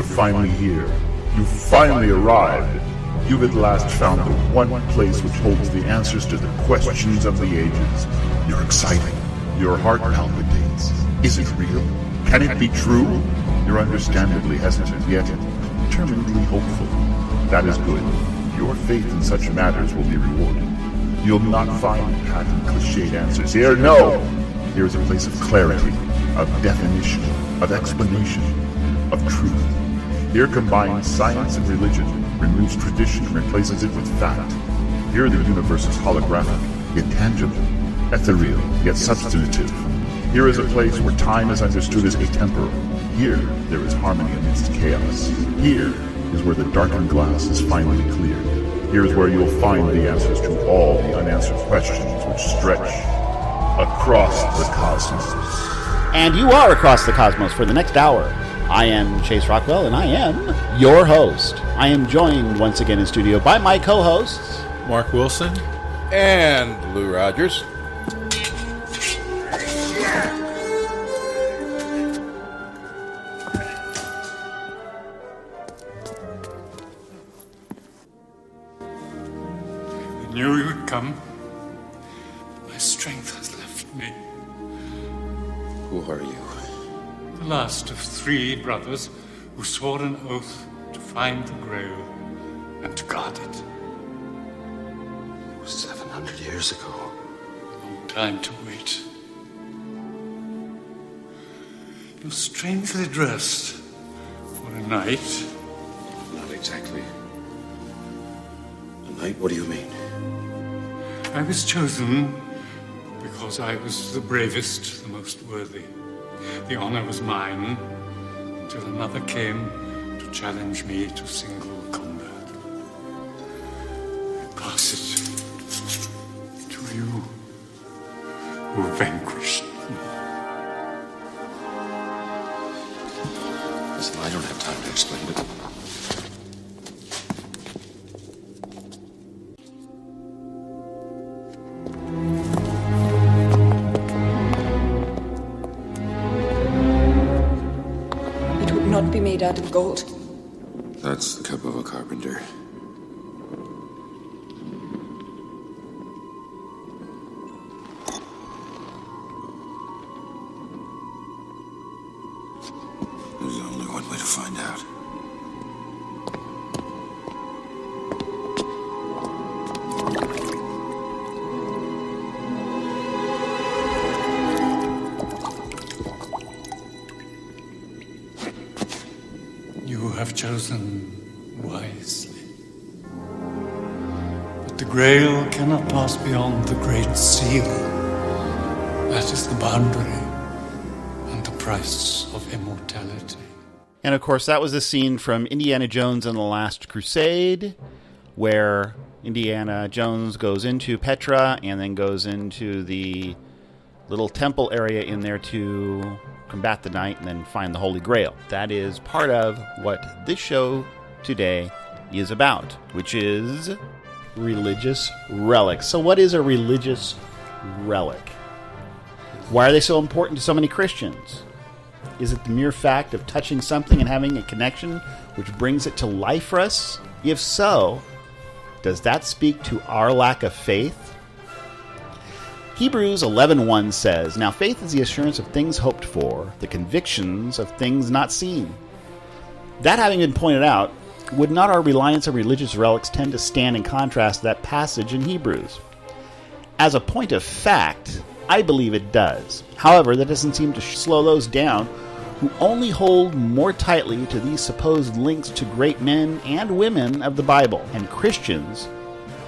finally here. You've finally arrived. You've at last found the one place which holds the answers to the questions of the ages. You're excited. Your heart palpitates. Is it real? Can it be true? You're understandably hesitant, yet determinedly hopeful. That is good. Your faith in such matters will be rewarded. You'll not find pat and cliched answers here. No! Here is a place of clarity, of definition, of explanation, of truth. Here combines science and religion, removes tradition and replaces it with fact. Here the universe is holographic, yet tangible, ethereal, yet substantive. Here is a place where time is understood as atemporal. Here there is harmony amidst chaos. Here is where the darkened glass is finally cleared. Here is where you'll find the answers to all the unanswered questions which stretch across the cosmos. And you are across the cosmos for the next hour. I am Chase Rockwell, and I am your host. I am joined once again in studio by my co-hosts, Mark Wilson and Lou Rogers. I knew you would come. My strength has left me. Who are you? The last of 3 brothers who swore an oath to find the Grail and to guard it. It was 700 years ago. Long time to wait. You're strangely dressed for a night. Not exactly. A night? What do you mean? I was chosen because I was the bravest, the most worthy. The honor was mine until another came to challenge me to single combat. I pass it to you who vanquished me. Listen, I don't have time to explain it. Be made out of gold. That's the cup of a carpenter. There's only one way to find out. You have chosen wisely. But the Grail cannot pass beyond the Great Seal. That is the boundary and the price of immortality. and of course that was the scene from Indiana Jones and the Last Crusade, where Indiana Jones goes into Petra and then goes into the little temple area in there to combat the knight and then find the Holy Grail. That is part of what this show today is about, which is religious relics. So what is a religious relic? Why are they so important to so many Christians? Is it the mere fact of touching something and having a connection which brings it to life for us? If so, does that speak to our lack of faith? Hebrews 11:1 says, "Now faith is the assurance of things hoped for, the convictions of things not seen." That having been pointed out, would not our reliance on religious relics tend to stand in contrast to that passage in Hebrews? As a point of fact, I believe it does. However, that doesn't seem to slow those down who only hold more tightly to these supposed links to great men and women of the Bible and Christians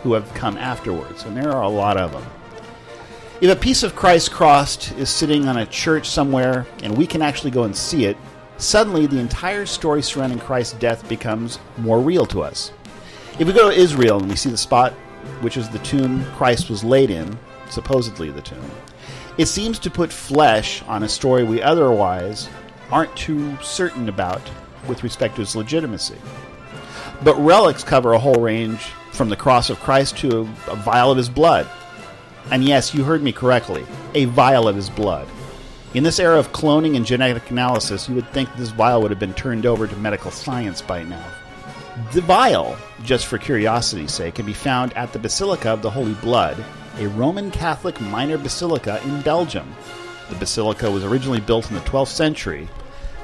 who have come afterwards, and there are a lot of them. If a piece of Christ's cross is sitting on a church somewhere and we can actually go and see it, suddenly the entire story surrounding Christ's death becomes more real to us. If we go to Israel and we see the spot which is the tomb Christ was laid in, supposedly the tomb, it seems to put flesh on a story we otherwise aren't too certain about with respect to its legitimacy. But relics cover a whole range from the cross of Christ to a vial of his blood. And yes, you heard me correctly, a vial of his blood. In this era of cloning and genetic analysis, you would think this vial would have been turned over to medical science by now. The vial, just for curiosity's sake, can be found at the Basilica of the Holy Blood, a Roman Catholic minor basilica in Belgium. The basilica was originally built in the 12th century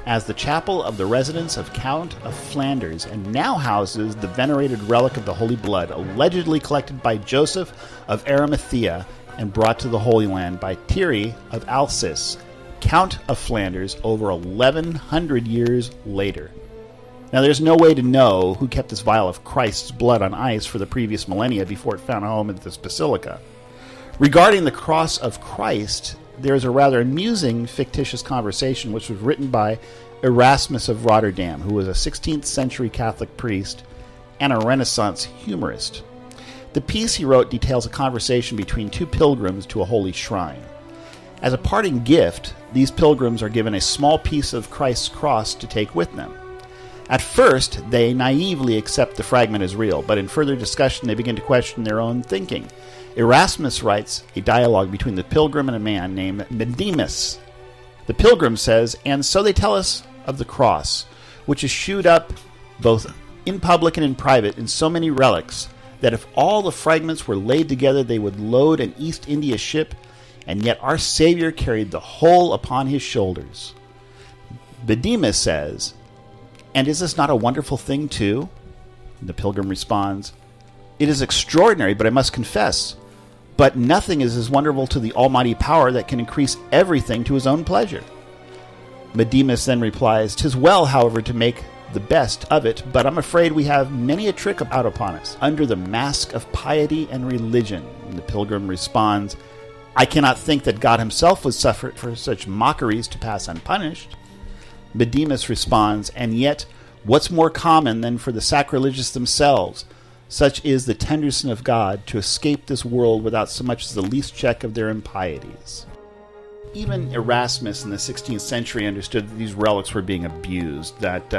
as the chapel of the residence of Count of Flanders and now houses the venerated relic of the Holy Blood, allegedly collected by Joseph of Arimathea and brought to the Holy Land by Thierry of Alsace, Count of Flanders, over 1,100 years later. Now, there's no way to know who kept this vial of Christ's blood on ice for the previous millennia before it found a home in this basilica. Regarding the cross of Christ, there is a rather amusing fictitious conversation which was written by Erasmus of Rotterdam, who was a 16th century Catholic priest and a Renaissance humorist. The piece he wrote details a conversation between two pilgrims to a holy shrine. As a parting gift, these pilgrims are given a small piece of Christ's cross to take with them. At first, they naively accept the fragment as real, but in further discussion they begin to question their own thinking. Erasmus writes a dialogue between the pilgrim and a man named Bedimus. The pilgrim says, "And so they tell us of the cross, which is shewed up both in public and in private in so many relics, that if all the fragments were laid together they would load an East India ship, and yet our Savior carried the whole upon his shoulders." Bedimus says, "And is this not a wonderful thing too?" The pilgrim responds, "It is extraordinary, but I must confess, but nothing is as wonderful to the almighty power that can increase everything to his own pleasure." Bedimus then replies, "'Tis well, however, to make the best of it, but I'm afraid we have many a trick out upon us, under the mask of piety and religion." And the pilgrim responds, "I cannot think that God himself would suffer for such mockeries to pass unpunished." Bedimus responds, "And yet, what's more common than for the sacrilegious themselves? Such is the tenderness of God to escape this world without so much as the least check of their impieties." Even Erasmus in the 16th century understood that these relics were being abused, that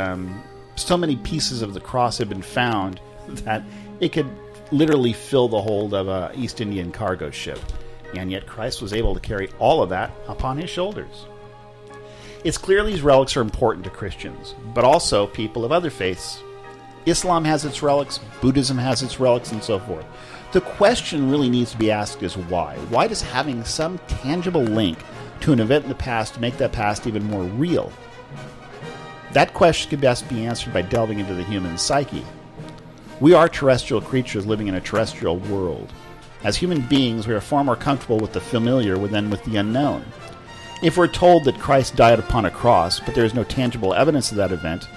so many pieces of the cross had been found that it could literally fill the hold of an East Indian cargo ship. And yet Christ was able to carry all of that upon his shoulders. It's clear these relics are important to Christians, but also people of other faiths. Islam has its relics, Buddhism has its relics, and so forth. The question really needs to be asked is why? Why does having some tangible link to an event in the past make that past even more real? That question could best be answered by delving into the human psyche. We are terrestrial creatures living in a terrestrial world. As human beings, we are far more comfortable with the familiar than with the unknown. If we're told that Christ died upon a cross, but there is no tangible evidence of that event,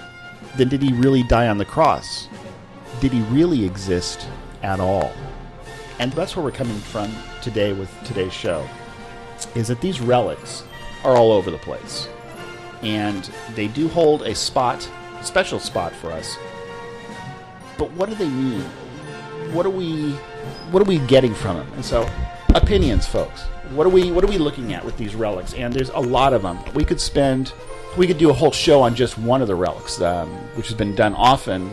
then did he really die on the cross? Did he really exist at all? And that's where we're coming from today with today's show, is that these relics are all over the place. And they do hold a spot, a special spot for us. But what do they mean? What are we getting from them? And so, opinions, folks. What are we looking at with these relics? And there's a lot of them. We could do a whole show on just one of the relics, which has been done often,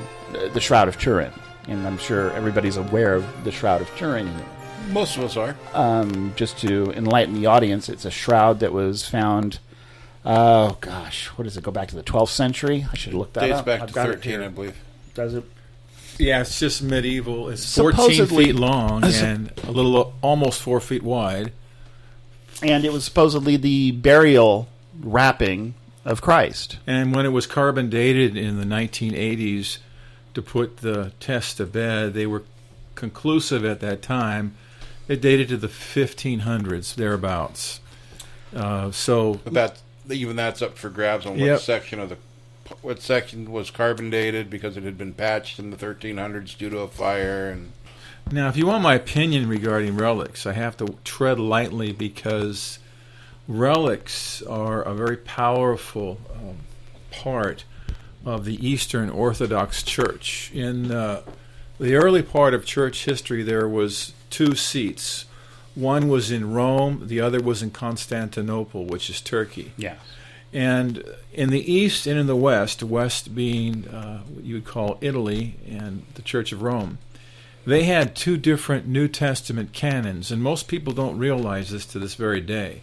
the Shroud of Turin. And I'm sure everybody's aware of the Shroud of Turin. Most of us are. Just to enlighten the audience, it's a shroud that was found, what does it go back to the 12th century? I should have looked that Dates up. back to 13, I believe. Does it? Yeah, it's just medieval. It's 14 feet long and a little, almost 4 feet wide. And it was supposedly the burial wrapping of Christ. And when it was carbon dated in the 1980s to put the test to bed, they were conclusive at that time. It dated to the 1500s, thereabouts. But even that's up for grabs on what section was carbon dated because it had been patched in the 1300s due to a fire. And now, if you want my opinion regarding relics, I have to tread lightly because relics are a very powerful part of the Eastern Orthodox Church. In the early part of church history, there was two seats. One was in Rome, the other was in Constantinople, which is Turkey. Yeah. And in the East and in the West being what you would call Italy and the Church of Rome, they had two different New Testament canons, and most people don't realize this to this very day.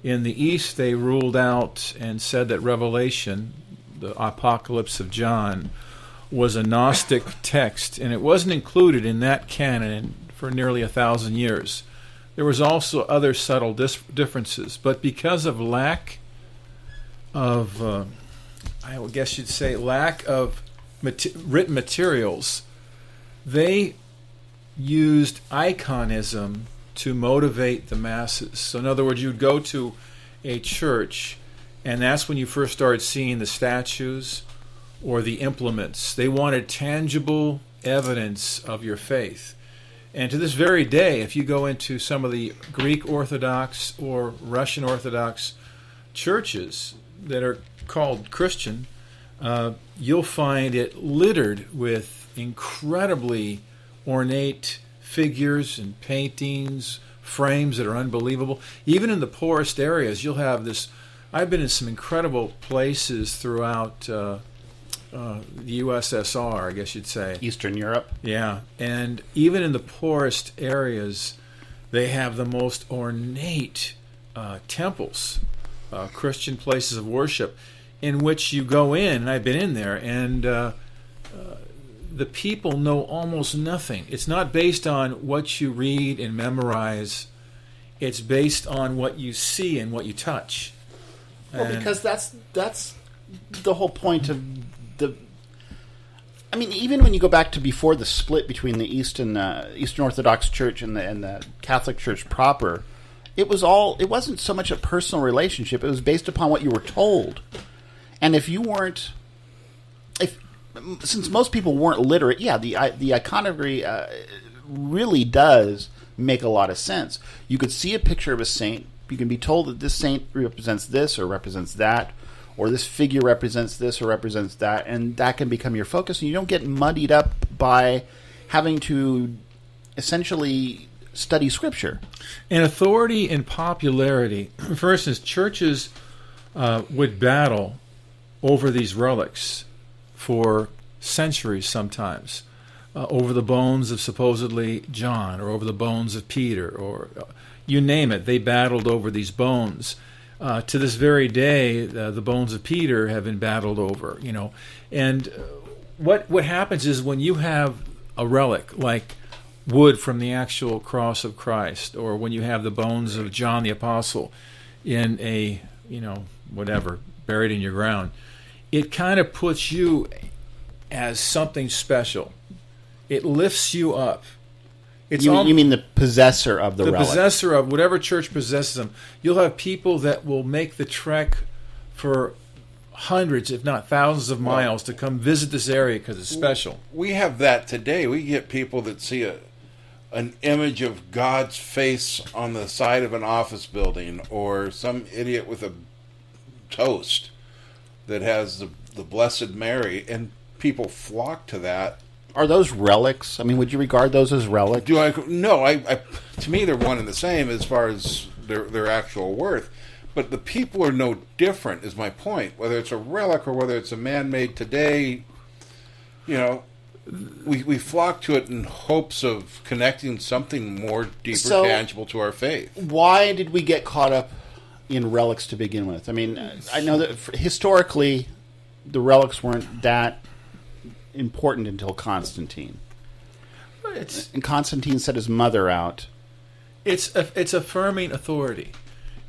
In the East, they ruled out and said that Revelation, the Apocalypse of John, was a Gnostic text, and it wasn't included in that canon for nearly 1,000 years. There was also other subtle differences, but because of lack of, I guess you'd say, lack of written materials, they used iconism to motivate the masses. So in other words, you'd go to a church, and that's when you first started seeing the statues or the implements. They wanted tangible evidence of your faith. And to this very day, if you go into some of the Greek Orthodox or Russian Orthodox churches that are called Christian, you'll find it littered with incredibly ornate figures and paintings, frames that are unbelievable. Even in the poorest areas, you'll have this. I've been in some incredible places throughout the USSR, I guess you'd say. Eastern Europe. Yeah, and even in the poorest areas, they have the most ornate temples, Christian places of worship, in which you go in, and I've been in there, and the people know almost nothing. It's not based on what you read and memorize. It's based on what you see and what you touch. Well, because that's the whole point of the. I mean, even when you go back to before the split between the Eastern Orthodox Church and the Catholic Church proper, it wasn't so much a personal relationship. It was based upon what you were told, and since most people weren't literate, yeah, the iconography really does make a lot of sense. You could see a picture of a saint. You can be told that this saint represents this or represents that, or this figure represents this or represents that, and that can become your focus, and you don't get muddied up by having to essentially study Scripture. And authority and popularity. For instance, churches would battle over these relics for centuries sometimes, over the bones of supposedly John, or over the bones of Peter, or you name it. They battled over these bones. To this very day, the bones of Peter have been battled over, And what happens is when you have a relic like wood from the actual cross of Christ, or when you have the bones of John the Apostle in a, whatever, buried in your ground, it kind of puts you as something special. It lifts you up. You mean the possessor of the relic? The possessor of whatever church possesses them. You'll have people that will make the trek for hundreds, if not thousands of miles to come visit this area because it's special. We have that today. We get people that see an image of God's face on the side of an office building, or some idiot with a toast that has the Blessed Mary, and people flock to that. Are those relics? I mean, would you regard those as relics? No. To me, they're one and the same as far as their actual worth. But the people are no different, is my point. Whether it's a relic or whether it's a man-made today, we flock to it in hopes of connecting something more deeper, tangible to our faith. Why did we get caught up in relics to begin with? I mean, I know that historically, the relics weren't that important until Constantine. And Constantine set his mother out. It's affirming authority.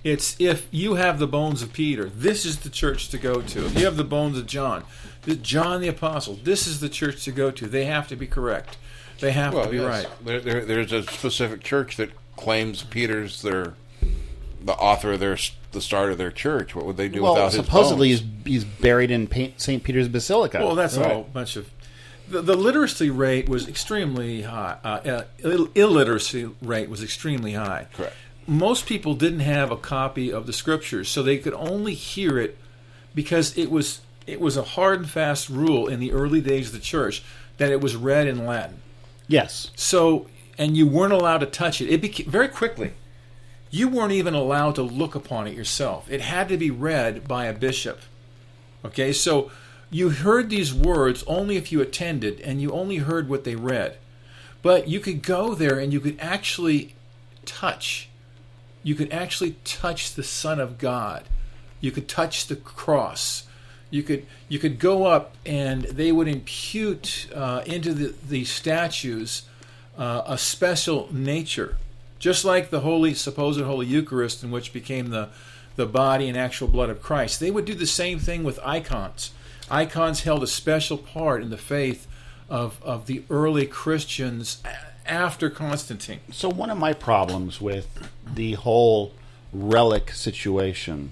It's if you have the bones of Peter, this is the church to go to. If you have the bones of John the Apostle, this is the church to go to. They have to be correct. They have to be right. There's a specific church that claims Peter's the author of the start of their church. What would they do without his bones? Supposedly he's buried in St. Peter's Basilica. Well, that's all a bunch of... The literacy rate was extremely high. Illiteracy rate was extremely high. Correct. Most people didn't have a copy of the Scriptures, so they could only hear it because it was a hard and fast rule in the early days of the church that it was read in Latin. Yes. So, and you weren't allowed to touch it. It became very quickly. You weren't even allowed to look upon it yourself. It had to be read by a bishop. Okay, so you heard these words only if you attended, and you only heard what they read. But you could go there and you could actually touch you could actually touch the Son of God. You could touch the cross. You could go up, and they would impute into the statues a special nature, just like the supposed Holy Eucharist, in which became the body and actual blood of Christ. They would do the same thing with icons. Icons held a special part in the faith of the early Christians after Constantine. So one of my problems with the whole relic situation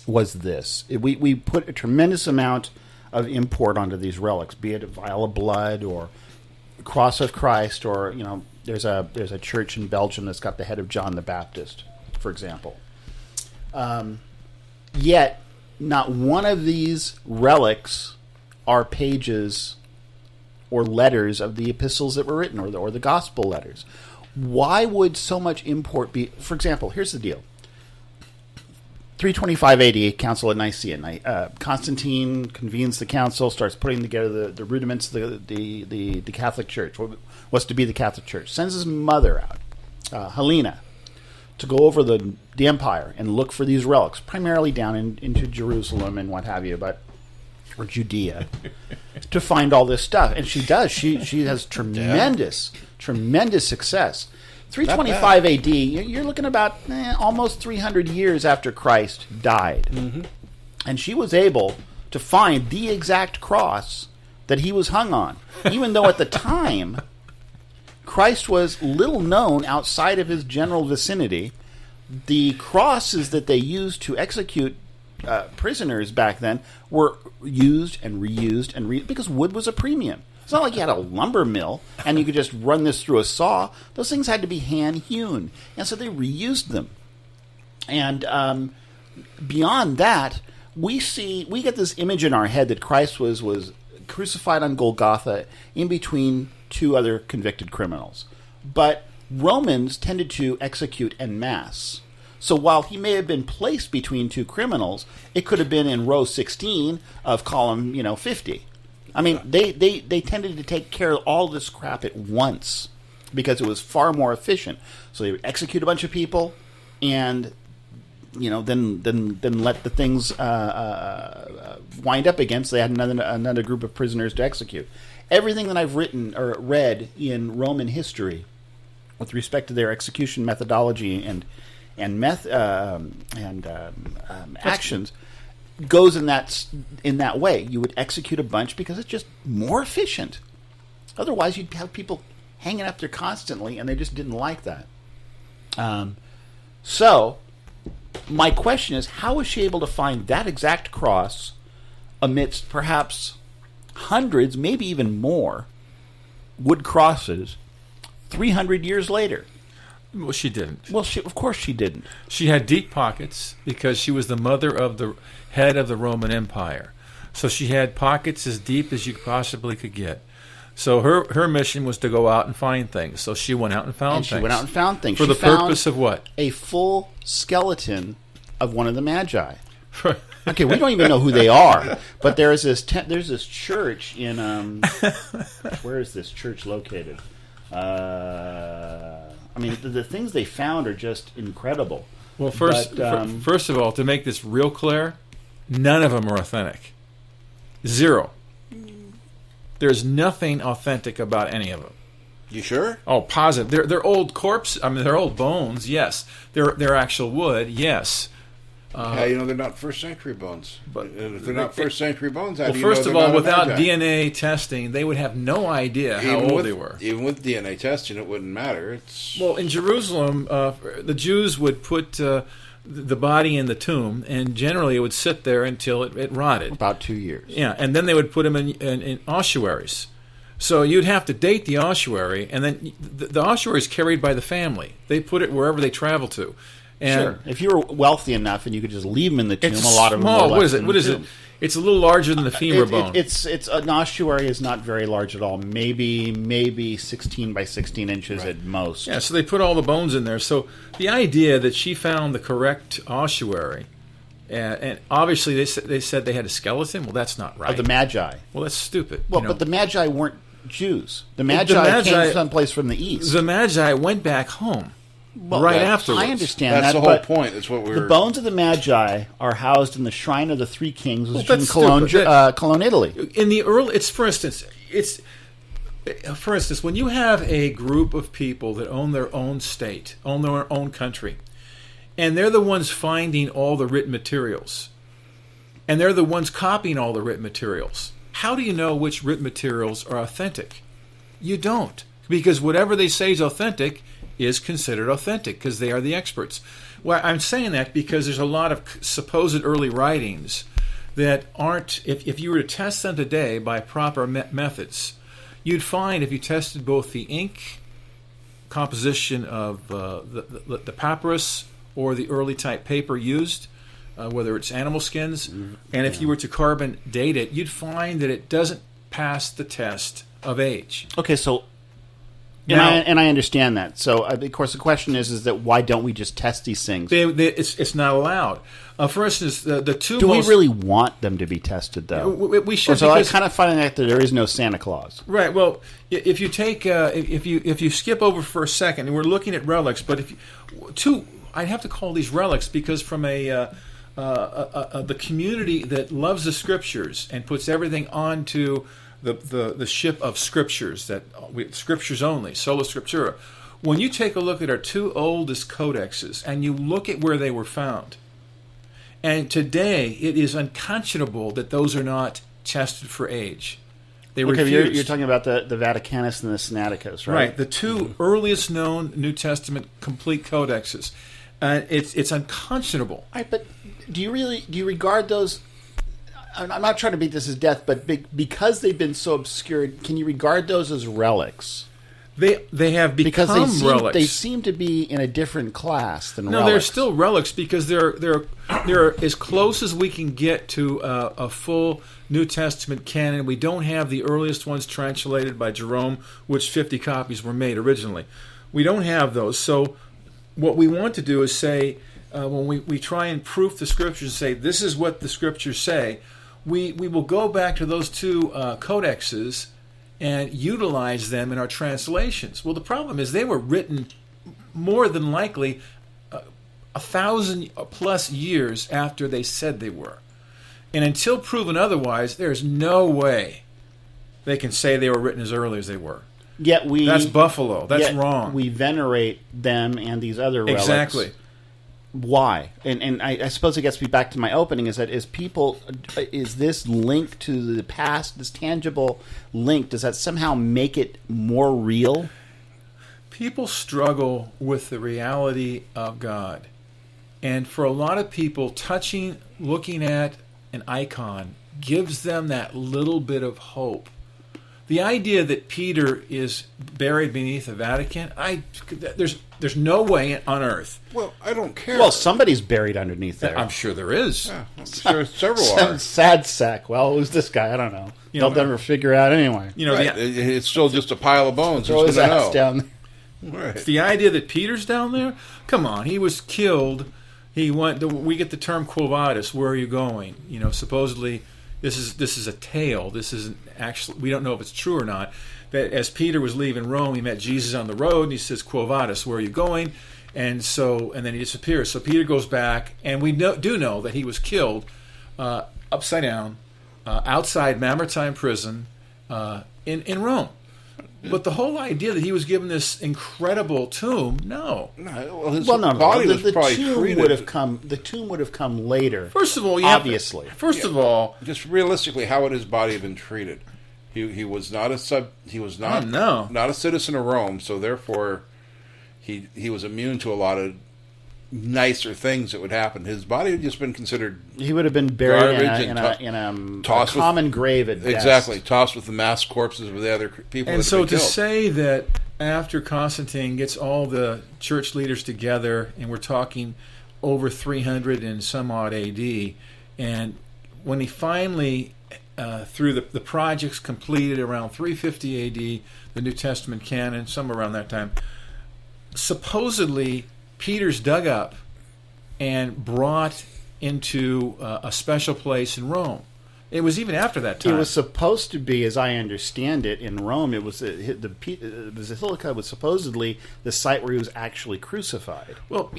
was this. We put a tremendous amount of import onto these relics, be it a vial of blood or cross of Christ, or there's a church in Belgium that's got the head of John the Baptist, for example. Yet not one of these relics are pages or letters of the epistles that were written, or the gospel letters. Why would so much import be? For example, here's the deal. 325 AD, Council of Nicaea. Constantine convenes the council, starts putting together the rudiments of the Catholic Church, what was to be the Catholic Church. Sends his mother out, Helena, to go over the empire and look for these relics, primarily down into Jerusalem and what have you, or Judea, to find all this stuff. And she does. She has tremendous success. 325 AD, you're looking about almost 300 years after Christ died. Mm-hmm. And she was able to find the exact cross that he was hung on, even though at the time Christ was little known outside of his general vicinity. The crosses that they used to execute prisoners back then were used and reused because wood was a premium. It's not like you had a lumber mill and you could just run this through a saw. Those things had to be hand-hewn. And so they reused them. And beyond that, we get this image in our head that Christ was crucified on Golgotha in between two other convicted criminals. But Romans tended to execute en masse. So while he may have been placed between two criminals, it could have been in row 16 of column 50. I mean, they tended to take care of all this crap at once because it was far more efficient. So they would execute a bunch of people, and then let the things wind up again. So they had another group of prisoners to execute. Everything that I've written or read in Roman history with respect to their execution methodology and actions goes in that way. You would execute a bunch because it's just more efficient. Otherwise, you'd have people hanging up there constantly, and they just didn't like that. So, my question is, how was she able to find that exact cross amidst perhaps hundreds, maybe even more, wood crosses 300 years later? Well, she didn't. Well, of course she didn't. She had deep pockets because she was the mother of the head of the Roman Empire. So she had pockets as deep as you possibly could get. So her mission was to go out and find things. So she went out and found things. She went out and found things. For the purpose of what? A full skeleton of one of the Magi. Okay, we don't even know who they are, but there's this church in where is this church located? I mean, the things they found are just incredible. Well, first of all, to make this real clear, none of them are authentic. Zero. There's nothing authentic about any of them. You sure? Oh, positive. They're old corpse. I mean, they're old bones. Yes. They're actual wood. Yes. They're not first century bones. But if they're not first century bones, how do you know first of all, without DNA testing, they would have no idea how old they were. Even with DNA testing, it wouldn't matter. Well, in Jerusalem, the Jews would put the body in the tomb, and generally it would sit there until it rotted. About 2 years. Yeah, and then they would put them in ossuaries. So you'd have to date the ossuary, and then the ossuary is carried by the family. They put it wherever they travel to. And sure. If you were wealthy enough and you could just leave them in the tomb, a lot of them small. were left. What is it? It's a little larger than the femur bone. It's an ossuary is not very large at all. Maybe 16 by 16 inches at most. Yeah. So they put all the bones in there. So the idea that she found the correct ossuary, and obviously they said they had a skeleton. Well, that's not right. Of the Magi. Well, that's stupid. Well, but the Magi weren't Jews. The Magi came someplace from the east. The Magi went back home. right afterwards. I understand That's that. the whole but point. That's what the bones of the Magi are housed in the Shrine of the Three Kings, which is in Cologne, Cologne, Italy. In the early, for instance, when you have a group of people that own their own state, own their own country, and they're the ones finding all the written materials, and they're the ones copying all the written materials, how do you know which written materials are authentic? You don't, because whatever they say is authentic is considered authentic, because they are the experts. Well, I'm saying that because there's a lot of supposed early writings that aren't, if you were to test them today by proper methods, you'd find if you tested both the ink composition of the papyrus or the early type paper used, whether it's animal skins, and if you were to carbon date it, you'd find that it doesn't pass the test of age. Okay, so Now- and I understand that. So of course the question is that why don't we just test these things? It's not allowed. For instance, the two Do most... we really want them to be tested, though? We should. So I because- kind of find that there is no Santa Claus. Right. Well, if you take if you skip over for a second, and we're looking at relics, but I'd have to call these relics because from the community that loves the Scriptures and puts everything onto the ship of Scriptures, Scriptures only, sola scriptura. When you take a look at our two oldest codexes and you look at where they were found, and today it is unconscionable that those are not tested for age. They refused. You're talking about the Vaticanus and the Sinaiticus, right? Right, the two earliest known New Testament complete codexes. It's unconscionable. Right, but do you regard those? I'm not trying to beat this as death, but because they've been so obscured, can you regard those as relics? They have become relics. They seem to be in a different class than No, relics. they're still relics because they're as close as we can get to a full New Testament canon. We don't have the earliest ones translated by Jerome, which 50 copies were made originally. We don't have those. So what we want to do is say, when we try and proof the Scriptures and say, this is what the Scriptures say, we will go back to those two codexes and utilize them in our translations. Well, the problem is they were written more than likely 1,000+ years after they said they were. And until proven otherwise, there's no way they can say they were written as early as they were. That's Buffalo. That's wrong. We venerate them and these other relics. Exactly. Why? And I suppose it gets me back to my opening, is this link to the past, this tangible link, does that somehow make it more real? People struggle with the reality of God. And for a lot of people, looking at an icon gives them that little bit of hope. The idea that Peter is buried beneath the Vatican, there's no way on earth. Well, I don't care. Well, somebody's buried underneath there. I'm sure there is. Yeah, I'm sure several are. Sad sack. Well, who's this guy? I don't know. They'll never figure it out anyway. Right. It's still just a pile of bones. Throw his ass down there. Right. The idea that Peter's down there? Come on, he was killed. We get the term quo vadis. Where are you going? Supposedly this is a tale. This isn't actually. We don't know if it's true or not. That as Peter was leaving Rome, he met Jesus on the road, and he says, "Quo vadis, where are you going?" And then he disappears. So Peter goes back, and we do know that he was killed upside down outside Mamertine prison in Rome. But the whole idea that he was given this incredible tomb, no. Well, his no. body was the probably tomb treated. would have come. The tomb would have come later. First of all, obviously. Of all, just realistically, how would his body have been treated? He was not not a citizen of Rome, so therefore he was immune to a lot of nicer things that would happen. His body had just been considered. He would have been buried in a common grave at best. Exactly, tossed with the mass corpses of the other people. And that so had been to killed. say that after Constantine gets all the church leaders together, and we're talking over 300 and some odd AD, and when he finally, through the projects completed around 350 AD, the New Testament canon, somewhere around that time, supposedly Peter's dug up and brought into a special place in Rome. It was even after that time. It was supposed to be, as I understand it, in Rome. It was the Basilica was supposedly the site where he was actually crucified. Well,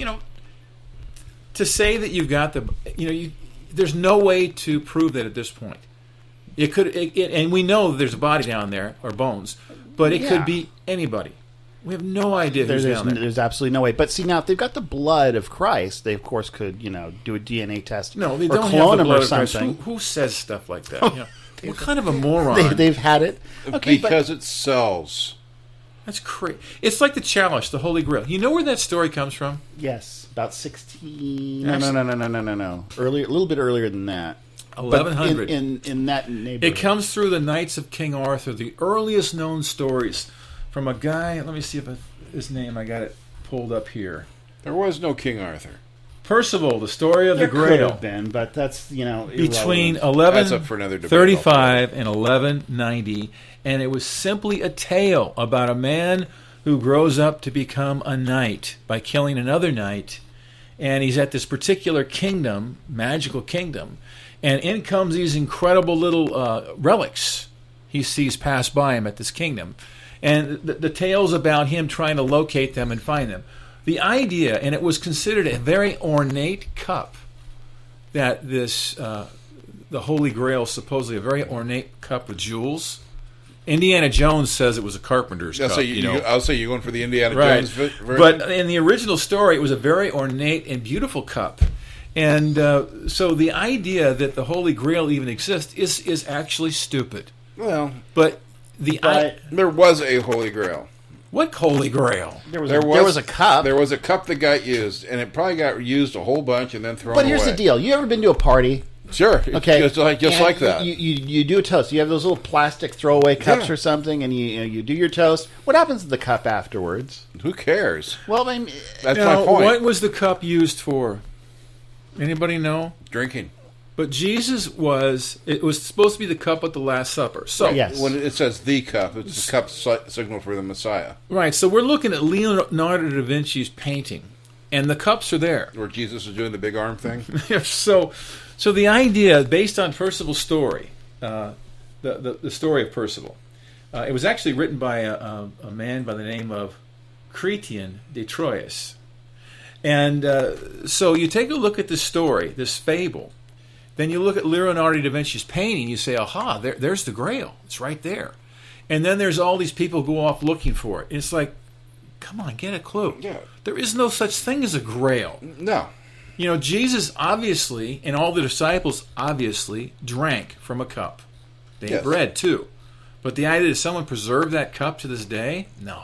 to say that you've got there's no way to prove that at this point. It could, and we know there's a body down there or bones, but it could be anybody. We have no idea who's down there. There's absolutely no way. But see, now if they've got the blood of Christ, they of course could, do a DNA test. No, they or don't clone have the him blood or of Christ. something. Who says stuff like that? What kind of a moron? They've had it. Okay, because it sells. That's crazy. It's like the chalice, the Holy Grail. You know where that story comes from? Yes, about 16. No. A little bit earlier than that. 1100. In that neighborhood. It comes through the Knights of King Arthur, the earliest known stories from a guy. Let me see if his name. I got it pulled up here. There was no King Arthur. Percival, the story of There the Grail. could have been, but that's Between irrelevant. That's up for another debate 1135 and 1190, and it was simply a tale about a man who grows up to become a knight by killing another knight, and he's at this particular kingdom, magical kingdom, and in comes these incredible little relics he sees pass by him at this kingdom, and the tale's about him trying to locate them and find them. The idea, and it was considered a very ornate cup, that this, the Holy Grail, supposedly a very ornate cup with jewels. Indiana Jones says it was a carpenter's cup. I'll say you're going for the Indiana Right. Jones version. But in the original story, it was a very ornate and beautiful cup. And so the idea that the Holy Grail even exists is actually stupid. Well, But there was a Holy Grail. what Holy Grail? There was a cup. There was a cup that got used, and it probably got used a whole bunch and then thrown away. But here's the deal. You ever been to a party? Sure. Okay. Just like that. You do a toast. You have those little plastic throwaway cups or something, and you do your toast. What happens to the cup afterwards? Who cares? Well, I mean, That's my point. What was the cup used for? Anybody know? Drinking. But it was supposed to be the cup at the Last Supper. So yes. When it says the cup, it's the cup signal for the Messiah. Right, so we're looking at Leonardo da Vinci's painting, and the cups are there. Where Jesus was doing the big arm thing. So the idea, based on Percival's story, the story of Percival, it was actually written by a man by the name of Chrétien de Troyes. And so you take a look at this story, this fable, then you look at Leonardo da Vinci's painting, you say, aha, there's the Grail. It's right there. And then there's all these people go off looking for it. It's like, come on, get a clue. Yeah. There is no such thing as a Grail. No. Jesus obviously, and all the disciples obviously, drank from a cup. They ate bread too. But the idea that someone preserved that cup to this day? No.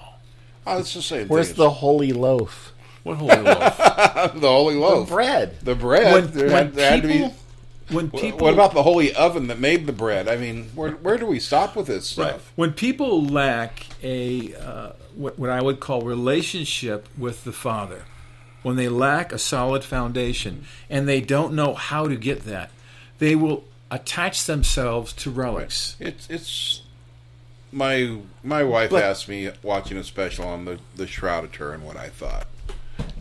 Oh, it's the same where's thing. the holy loaf? What holy loaf? The holy loaf. The bread. The bread. There had to be... When people, what about the holy oven that made the bread? I mean, where do we stop with this stuff? Right. When people lack a what I would call relationship with the Father, when they lack a solid foundation and they don't know how to get that, they will attach themselves to relics. It's my wife asked me watching a special on the Shroud of Turin what I thought,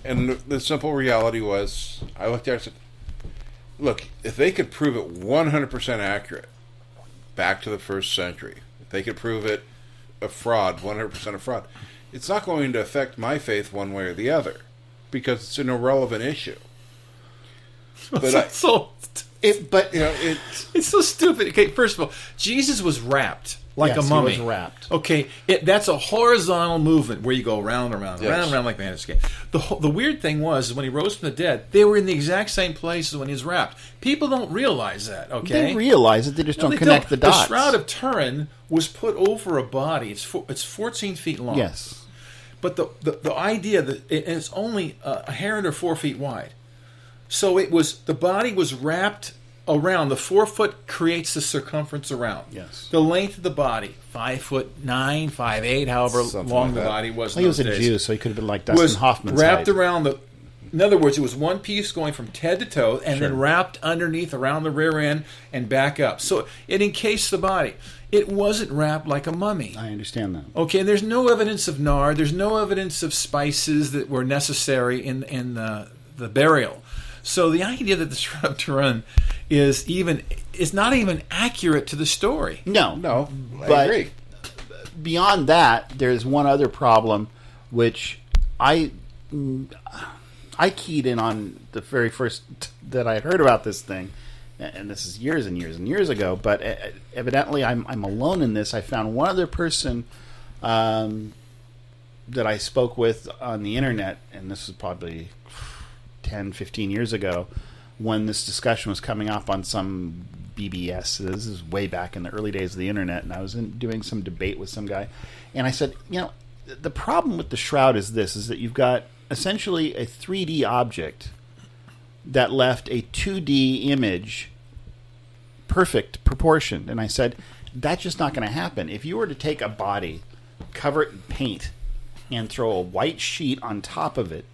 and the simple reality was I looked at it and said, look, if they could prove it 100% accurate back to the first century, if they could prove it a fraud, 100% a fraud, it's not going to affect my faith one way or the other because it's an irrelevant issue. But it's so stupid. Okay, first of all, Jesus was wrapped like a mummy. He was wrapped. Okay, that's a horizontal movement where you go round and round, round and round like the Hand's game. The weird thing was when he rose from the dead, they were in the exact same place as when he was wrapped. People don't realize that. Okay, they realize it. They just don't connect the dots. The Shroud of Turin was put over a body. It's 14 feet long. Yes, but the idea that it's only a hair under 4 feet wide. So the body was wrapped around. The 4 foot creates the circumference around. Yes. The length of the body, 5'9", 5'8", however Something long like the that. body was. he was a Jew, so he could have been like Dustin Hoffman's wrapped height. around the. In other words, it was one piece going from head to toe, and then wrapped underneath around the rear end and back up. So it encased the body. It wasn't wrapped like a mummy. I understand that. Okay, and there's no evidence of nard. There's no evidence of spices that were necessary in the burial. So the idea that the Shroud of Turin is not even accurate to the story. No, I but agree. beyond that, there's one other problem, which I keyed in on the very first that I heard about this thing, and this is years and years and years ago. But evidently, I'm alone in this. I found one other person that I spoke with on the internet, and this was probably 10, 15 years ago, when this discussion was coming up on some BBS. This is way back in the early days of the internet, and I was doing some debate with some guy, and I said, the problem with the Shroud is this, is that you've got essentially a 3D object that left a 2D image perfect proportioned. And I said, that's just not going to happen. If you were to take a body, cover it in paint, and throw a white sheet on top of it,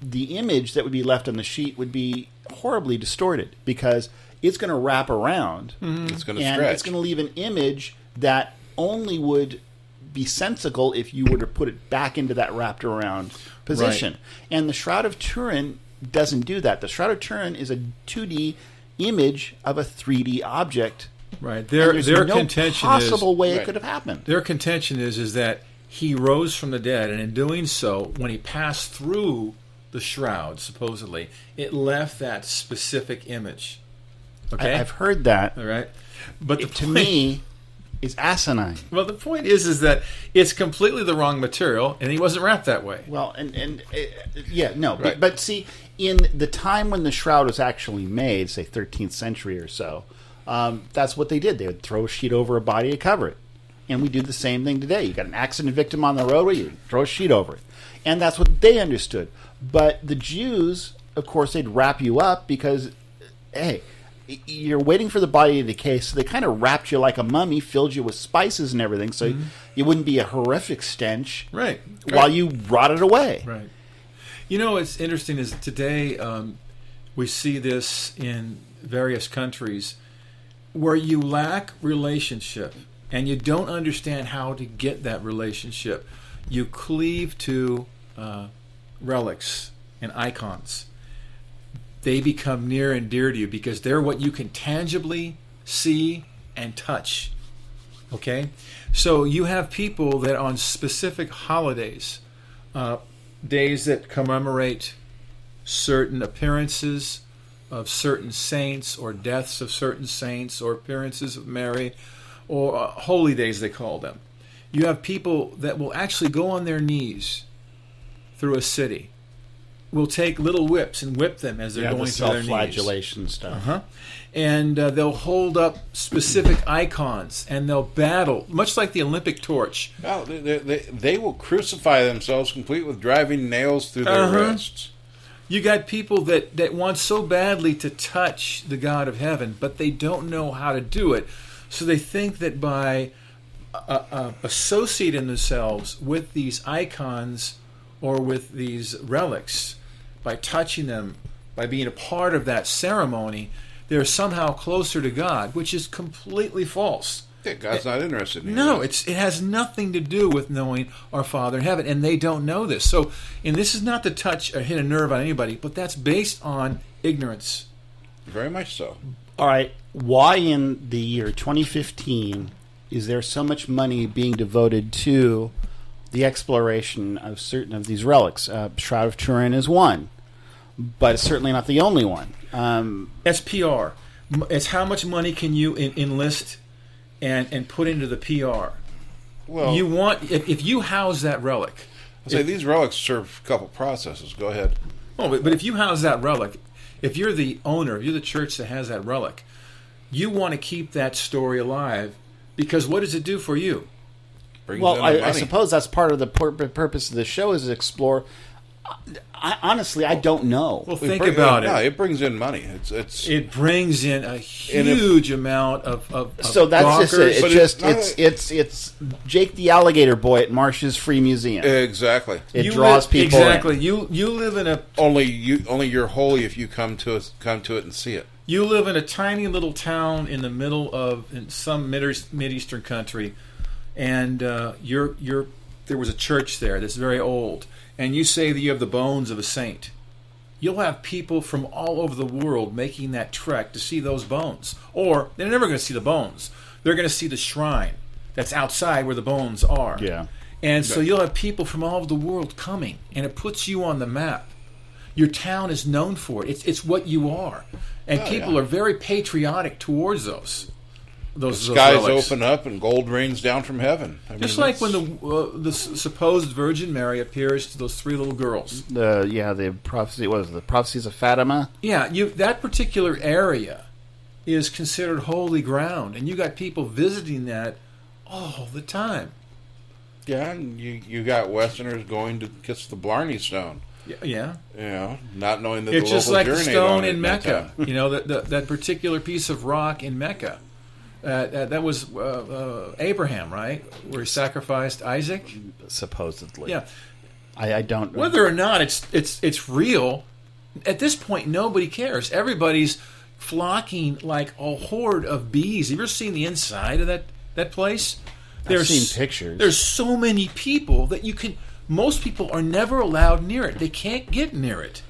the image that would be left on the sheet would be horribly distorted because it's going to wrap around. It's going to and stretch. It's going to leave an image that only would be sensical if you were to put it back into that wrapped around position. Right. And the Shroud of Turin doesn't do that. The Shroud of Turin is a 2D image of a 3D object. Right. Their no contention possible way right. it could have happened. Their contention is that he rose from the dead, and in doing so, when he passed through the shroud, supposedly, it left that specific image. Okay, I've heard that. All right, but to me is asinine. Well, the point is that it's completely the wrong material, and he wasn't wrapped that way. Well, and yeah, no, Right. but see, in the time when the shroud was actually made, say 13th century or so, that's what they did. They would throw a sheet over a body to cover it. And we do the same thing today. You got an accident victim on the roadway, you throw a sheet over it. And that's what they understood. But the Jews, of course, they'd wrap you up because, hey, you're waiting for the body to decay, so they kind of wrapped you like a mummy, filled you with spices and everything, so you wouldn't be a horrific stench Right. while you rotted away. Right. What's interesting is today we see this in various countries where you lack relationship and you don't understand how to get that relationship. You cleave to relics and icons. They become near and dear to you because they're what you can tangibly see and touch. Okay? So you have people that on specific holidays, days that commemorate certain appearances of certain saints or deaths of certain saints or appearances of Mary, or holy days they call them. You have people that will actually go on their knees through a city, will take little whips and whip them as they're going through their knees. Self-flagellation stuff. And they'll hold up specific icons and they'll battle, much like the Olympic torch. Well, they will crucify themselves complete with driving nails through their wrists. You got people that want so badly to touch the God of heaven, but they don't know how to do it. So they think that by associating themselves with these icons or with these relics, by touching them, by being a part of that ceremony, they're somehow closer to God, which is completely false. Yeah, God's not interested in No, that. it has nothing to do with knowing our Father in heaven, and they don't know this. So, and this is not to touch or hit a nerve on anybody, but that's based on ignorance. Very much so. All right, why in the year 2015 is there so much money being devoted to the exploration of certain of these relics? Shroud of Turin is one, but it's certainly not the only one. That's PR. It's how much money can you enlist and put into the PR. Well, You want if you house that relic. I say these relics serve a couple processes. Go ahead. Oh, but if you house that relic, if you're the owner, if you're the church that has that relic, you want to keep that story alive because what does it do for you? Brings Well, in I the money. suppose that's part of the purpose of the show is to explore. Honestly, I don't know. Well, think about No, it. it brings in money. It brings in a huge amount of So that's just gawkers. it. But It's Jake the Alligator Boy at Marsh's Free Museum. exactly. It You draws live- people exactly. in. You live in a Only you're holy if you come to it and see it. You live in a tiny little town in the middle of in some Mideastern country, and there was a church there that's very old, and you say that you have the bones of a saint. you'll have people from all over the world making that trek to see those bones. Or they're never going to see the bones. They're going to see the shrine that's outside where the bones are. Yeah. And so you'll have people from all over the world coming, and it puts you on the map. Your town is known for it. It's what you are. And people are very patriotic towards those skies relics. open up and gold rains down from heaven. I Just mean, like when the supposed Virgin Mary appears to those three little girls. The prophecy, what was it, the prophecies of Fatima? Yeah, that particular area is considered holy ground, and you got people visiting that all the time. Yeah, and you got Westerners going to kiss the Blarney Stone. Yeah. You know, not knowing that It's the just local like the journey stone on it in that Mecca. time. You know, that particular piece of rock in Mecca. That was Abraham, right? Where he sacrificed Isaac. Supposedly. Yeah. I don't. Whether or not it's real, at this point nobody cares. Everybody's flocking like a horde of bees. Have you ever seen the inside of that place? I've seen pictures. There's so many people that you can. Most people are never allowed near it. They can't get near it.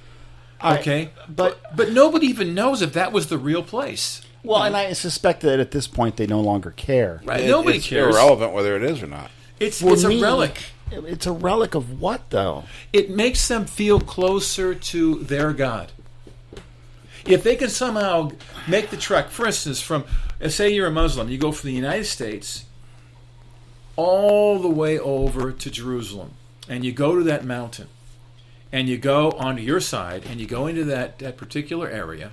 Okay, but nobody even knows if that was the real place. Well, and I suspect that at this point they no longer care. Right? Nobody It's cares. irrelevant whether it is or not. It's For a me, relic. It's a relic of what, though? It makes them feel closer to their God. If they can somehow make the trek, for instance, from, say you're a Muslim, you go from the United States all the way over to Jerusalem, and you go to that mountain, and you go onto your side, and you go into that particular area,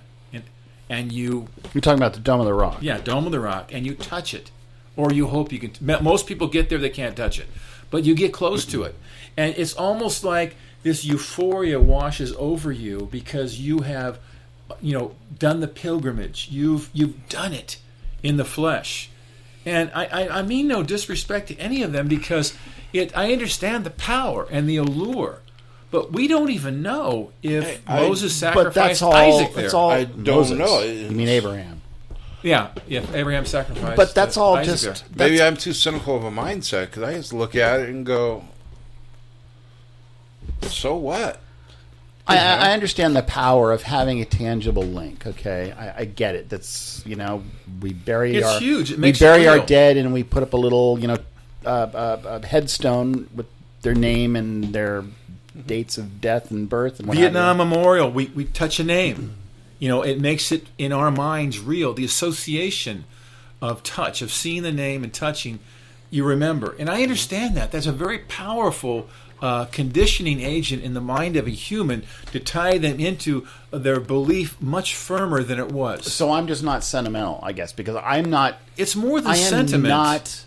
and you... You're talking about the Dome of the Rock. Yeah, Dome of the Rock, and you touch it. Or you hope you can... Most people get there, they can't touch it. But you get close to it. And it's almost like this euphoria washes over you because you have, done the pilgrimage. You've done it in the flesh. And I mean no disrespect to any of them because I understand the power and the allure. But we don't even know if Moses sacrificed Isaac there. That's all. I don't Moses. know. You mean Abraham? Yeah, Abraham sacrificed. But that's all Isaac just. there. Maybe I'm too cynical of a mindset because I just look at it and go, so what? I understand the power of having a tangible link. Okay, I get it. That's we bury It's our huge. It we makes bury it our real. dead and we put up a little a headstone with their name and their dates of death and birth and what Vietnam have you. Memorial. We touch a name. It makes it in our minds real. The association of touch, of seeing the name and touching, you remember. And I understand that. That's a very powerful conditioning agent in the mind of a human to tie them into their belief much firmer than it was. So I'm just not sentimental, I guess, because I'm not. It's more than I am sentiment. not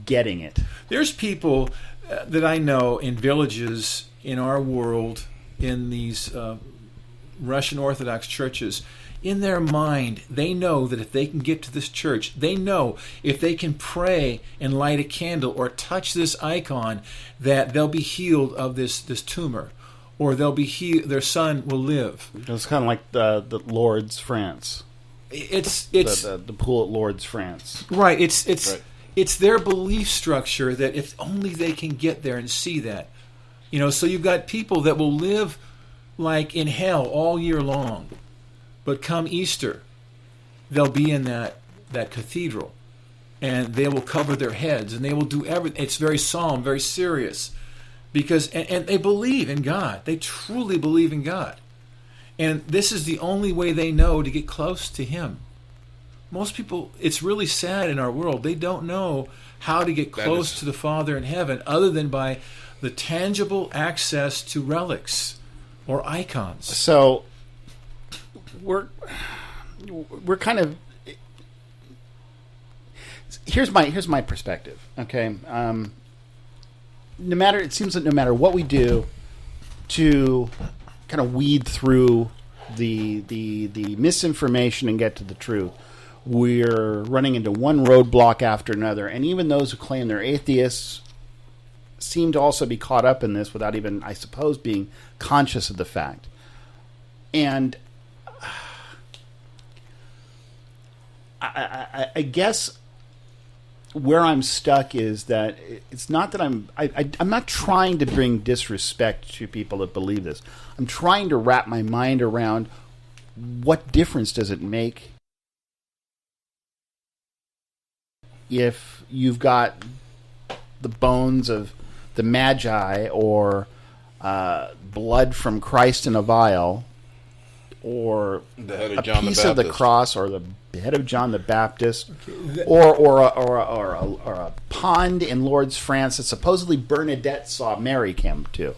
getting it. There's people that I know in villages in our world, in these Russian Orthodox churches, in their mind, they know that if they can get to this church, they know if they can pray and light a candle or touch this icon, that they'll be healed of this tumor, or they'll be their son will live. It's kind of like the Lourdes, France. It's the pool at Lourdes, France. right. It's their belief structure that if only they can get there and see that, So you've got people that will live like in hell all year long. But come Easter, they'll be in that cathedral, and they will cover their heads, and they will do everything. It's very solemn, very serious, because and they believe in God. They truly believe in God, and this is the only way they know to get close to Him. Most people, it's really sad in our world. They don't know how to get close to the Father in heaven other than by the tangible access to relics or icons. So we're kind of here's my perspective. Okay, it seems that no matter what we do to kind of weed through the misinformation and get to the truth, we're running into one roadblock after another. And even those who claim they're atheists seem to also be caught up in this without even, I suppose, being conscious of the fact. And I guess where I'm stuck is that it's not that I'm not trying to bring disrespect to people that believe this. I'm trying to wrap my mind around what difference does it make if you've got the bones of the Magi or blood from Christ in a vial or The head of a John the piece of the Baptist. cross or the head of John the Baptist or a pond in Lourdes, France that supposedly Bernadette saw Mary come to.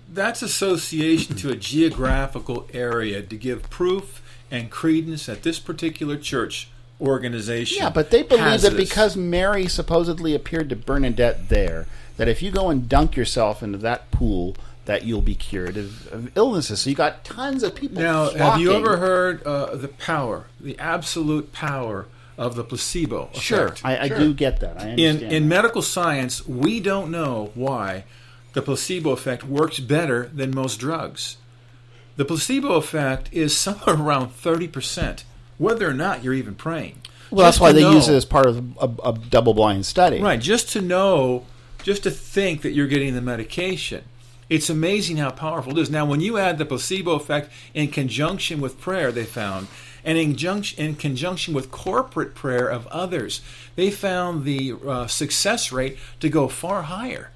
That's association to a geographical area to give proof and credence that this particular church organization. Yeah, but they believe has that this. because Mary supposedly appeared to Bernadette there, that if you go and dunk yourself into that pool, that you'll be cured of illnesses. So you got tons of people Now, flocking. have you ever heard the power, the absolute power of the placebo effect? Sure, I do get that. I understand. In medical science, we don't know why the placebo effect works better than most drugs. The placebo effect is somewhere around 30%, whether or not you're even praying. Well, that's Just why to they know- use it as part of a double-blind study. Right, just to think that you're getting the medication. It's amazing how powerful it is. Now, when you add the placebo effect in conjunction with prayer, they found, and in conjunction with corporate prayer of others, they found the success rate to go far higher.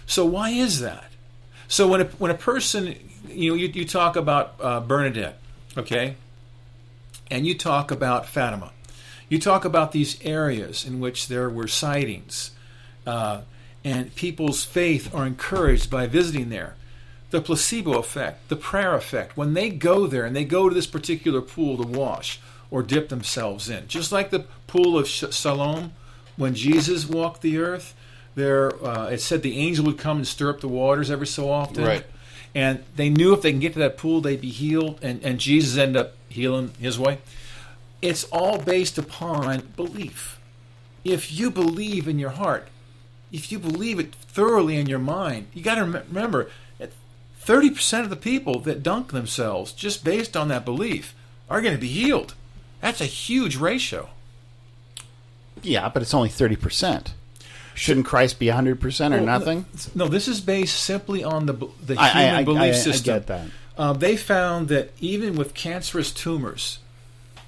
So why is that? So when a person, you talk about Bernadette, okay, and you talk about Fatima, you talk about these areas in which there were sightings, and people's faith are encouraged by visiting there. The placebo effect, the prayer effect, when they go there and they go to this particular pool to wash or dip themselves in, just like the pool of Siloam, when Jesus walked the earth, there it said the angel would come and stir up the waters every so often. Right. And they knew if they can get to that pool, they'd be healed, and Jesus ended up healing his way. It's all based upon belief. If you believe in your heart, if you believe it thoroughly in your mind, you got to remember that 30% of the people that dunk themselves just based on that belief are going to be healed. That's a huge ratio. Yeah, but it's only 30%. Shouldn't Christ be 100% or nothing? No, this is based simply on the human I belief system. I get that. They found that even with cancerous tumors,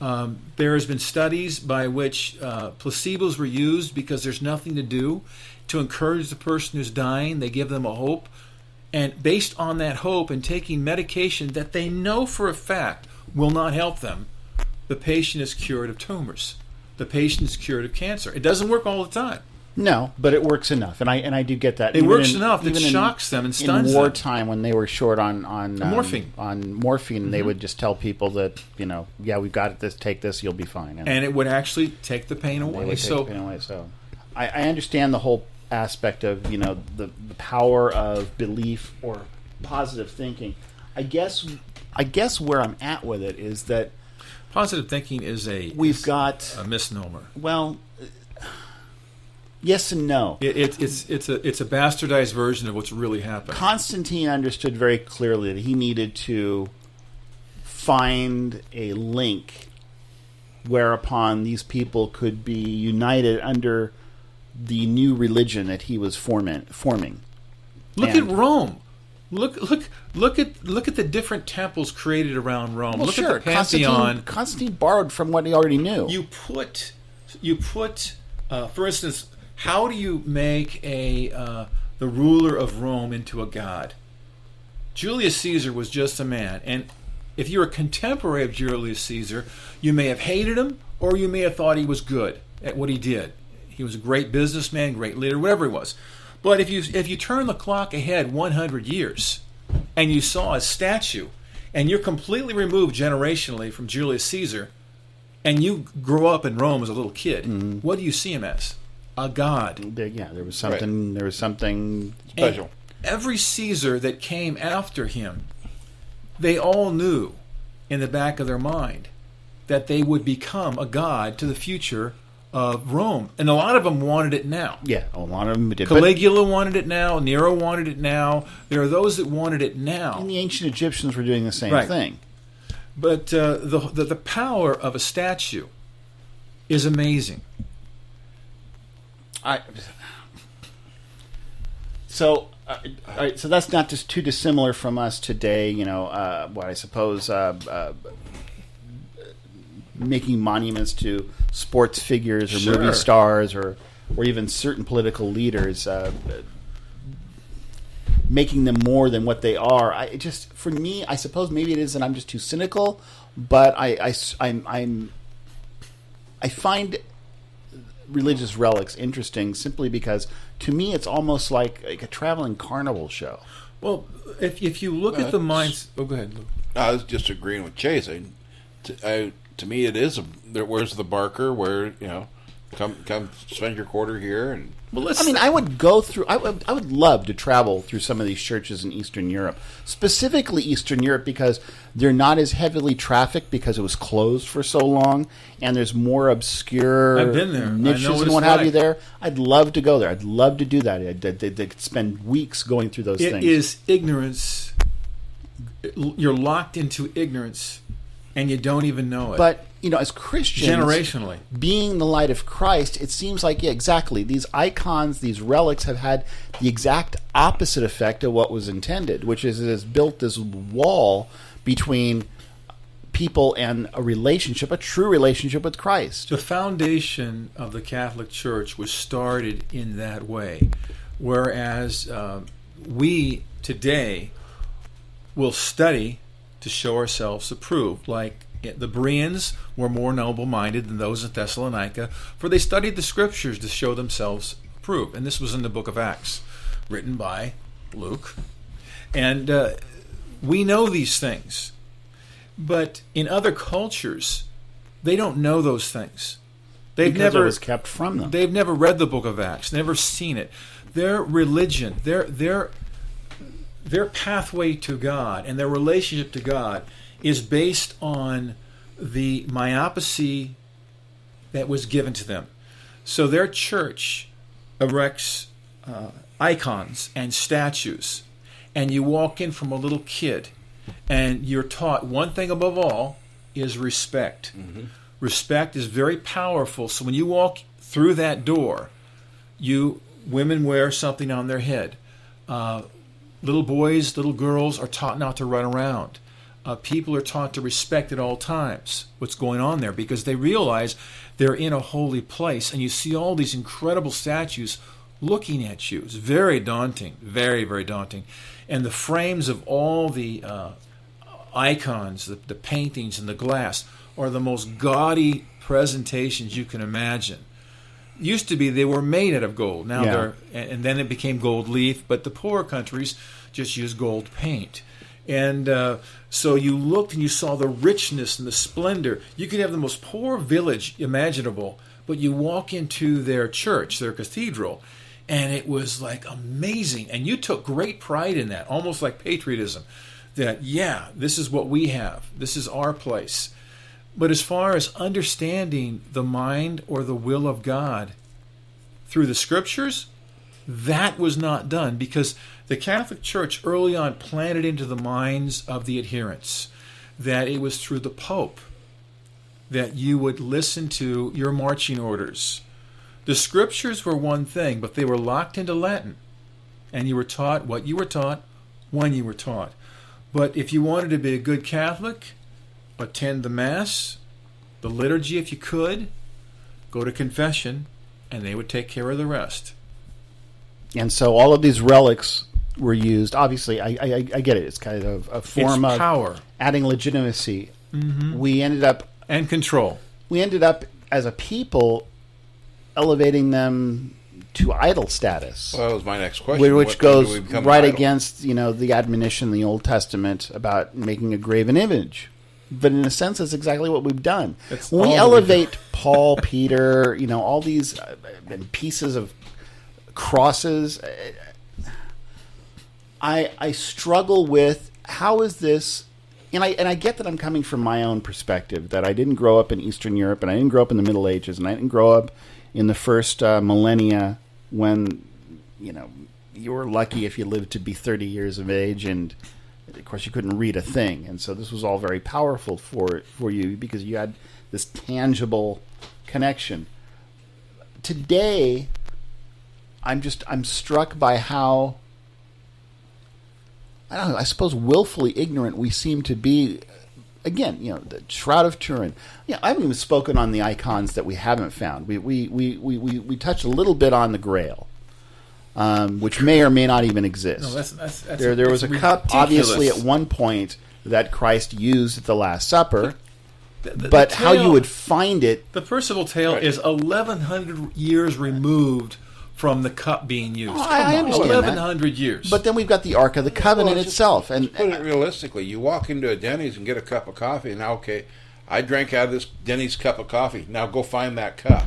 there has been studies by which placebos were used because there's nothing to do to encourage the person who's dying. They give them a hope, and based on that hope and taking medication that they know for a fact will not help them, the patient is cured of tumors. The patient is cured of cancer. It doesn't work all the time. No, but it works enough, and I do get that. It Even works in- enough that even in- shocks them and stuns in them. wartime, when they were short on Morphine. they would just tell people that yeah, we've got it. Take this, you'll be fine. And it would actually take the pain they away. would take So the pain away. So I understand the whole aspect of the power of belief or positive thinking. I guess where I'm at with it is that positive thinking is we've got a misnomer. well. Yes and no. It's a bastardized version of what's really happened. Constantine understood very clearly that he needed to find a link whereupon these people could be united under the new religion that he was forming. Look And- at Rome. Look at the different temples created around Rome. Well, Look sure. at the Pantheon. Constantine borrowed from what he already knew. You put, for instance, how do you make the ruler of Rome into a god? Julius Caesar was just a man, and if you're a contemporary of Julius Caesar, you may have hated him, or you may have thought he was good at what he did. He was a great businessman, great leader, whatever he was. But if you turn the clock ahead 100 years, and you saw a statue, and you're completely removed generationally from Julius Caesar, and you grow up in Rome as a little kid, what do you see him as? A god. There was something. There was something Special. And every Caesar that came after him, they all knew in the back of their mind that they would become a god to the future of Rome. And a lot of them wanted it now. Yeah, a lot of them did. Caligula wanted it now. Nero wanted it now. There are those that wanted it now. And the ancient Egyptians were doing the same Right. thing. But the power of a statue is amazing. So, all right, so that's not just too dissimilar from us today. What I suppose making monuments to sports figures or movie stars or even certain political leaders, making them more than what they are. For me, I suppose maybe it is that I'm just too cynical, but I find religious relics interesting simply because to me it's almost like a traveling carnival show. Well, if you look at the minds... Oh, go ahead, Luke. I was just agreeing with Chase. To me, it is where's the Barker? Where come spend your quarter here and. Well, I mean, I would go through. I would love to travel through some of these churches in Eastern Europe, specifically Eastern Europe, because they're not as heavily trafficked because it was closed for so long, and there's more obscure I've been there. niches and what have you there. I'd love to go there. I'd love to do that. They could spend weeks going through those things. It is ignorance. You're locked into ignorance, and you don't even know it. But as Christians, generationally, being the light of Christ, it seems like, exactly. These icons, these relics have had the exact opposite effect of what was intended, which is it has built this wall between people and a true relationship with Christ. The foundation of the Catholic Church was started in that way, whereas we today will study to show ourselves approved, like the Bereans were more noble-minded than those in Thessalonica, for they studied the Scriptures to show themselves approved. And this was in the book of Acts, written by Luke. And we know these things. But in other cultures, they don't know those things. Because it was kept from them. They've never read the book of Acts, never seen it. Their religion, their pathway to God and their relationship to God is based on the myopathy that was given to them. So their church erects icons and statues, and you walk in from a little kid, and you're taught one thing above all is respect. Mm-hmm. Respect is very powerful. So when you walk through that door, women wear something on their head. Little boys, little girls are taught not to run around. People are taught to respect at all times what's going on there because they realize they're in a holy place, and you see all these incredible statues looking at you. It's very daunting, very, very daunting. And the frames of all the icons, the paintings and the glass are the most gaudy presentations you can imagine. Used to be they were made out of gold. Now and then it became gold leaf, but the poorer countries just use gold paint. And so you looked and you saw the richness and the splendor. You could have the most poor village imaginable, but you walk into their church, their cathedral, and it was like amazing. And you took great pride in that, almost like patriotism, that, this is what we have. This is our place. But as far as understanding the mind or the will of God through the Scriptures, that was not done because the Catholic Church early on planted into the minds of the adherents that it was through the Pope that you would listen to your marching orders. The Scriptures were one thing, but they were locked into Latin, and you were taught what you were taught when you were taught. But if you wanted to be a good Catholic, attend the Mass, the liturgy if you could, go to confession, and they would take care of the rest. And so all of these relics were used. Obviously, I get it. It's kind of a form of power, adding legitimacy. Mm-hmm. We ended up... And control. We ended up, as a people, elevating them to idol status. Well, that was my next question. Which goes right against, the admonition in the Old Testament about making a graven image. But in a sense, that's exactly what we've done. When we elevate Paul, Peter, all these pieces of crosses, I struggle with how is this, and I get that I'm coming from my own perspective, that I didn't grow up in Eastern Europe, and I didn't grow up in the Middle Ages, and I didn't grow up in the first millennia when, you were lucky if you lived to be 30 years of age, and of course you couldn't read a thing, and so this was all very powerful for you because you had this tangible connection. Today, I'm struck by how, I don't know, I suppose willfully ignorant we seem to be. Again, the Shroud of Turin. Yeah, I haven't even spoken on the icons that we haven't found. We touched a little bit on the Grail, which may or may not even exist. No, that's there was a cup, obviously, at one point that Christ used at the Last Supper. But how you would find it... The Percival tale is 1,100 years removed from the cup being used. I understand 1,100 years. But then we've got the Ark of the Covenant itself. And put it realistically, you walk into a Denny's and get a cup of coffee, and now, okay, I drank out of this Denny's cup of coffee. Now go find that cup.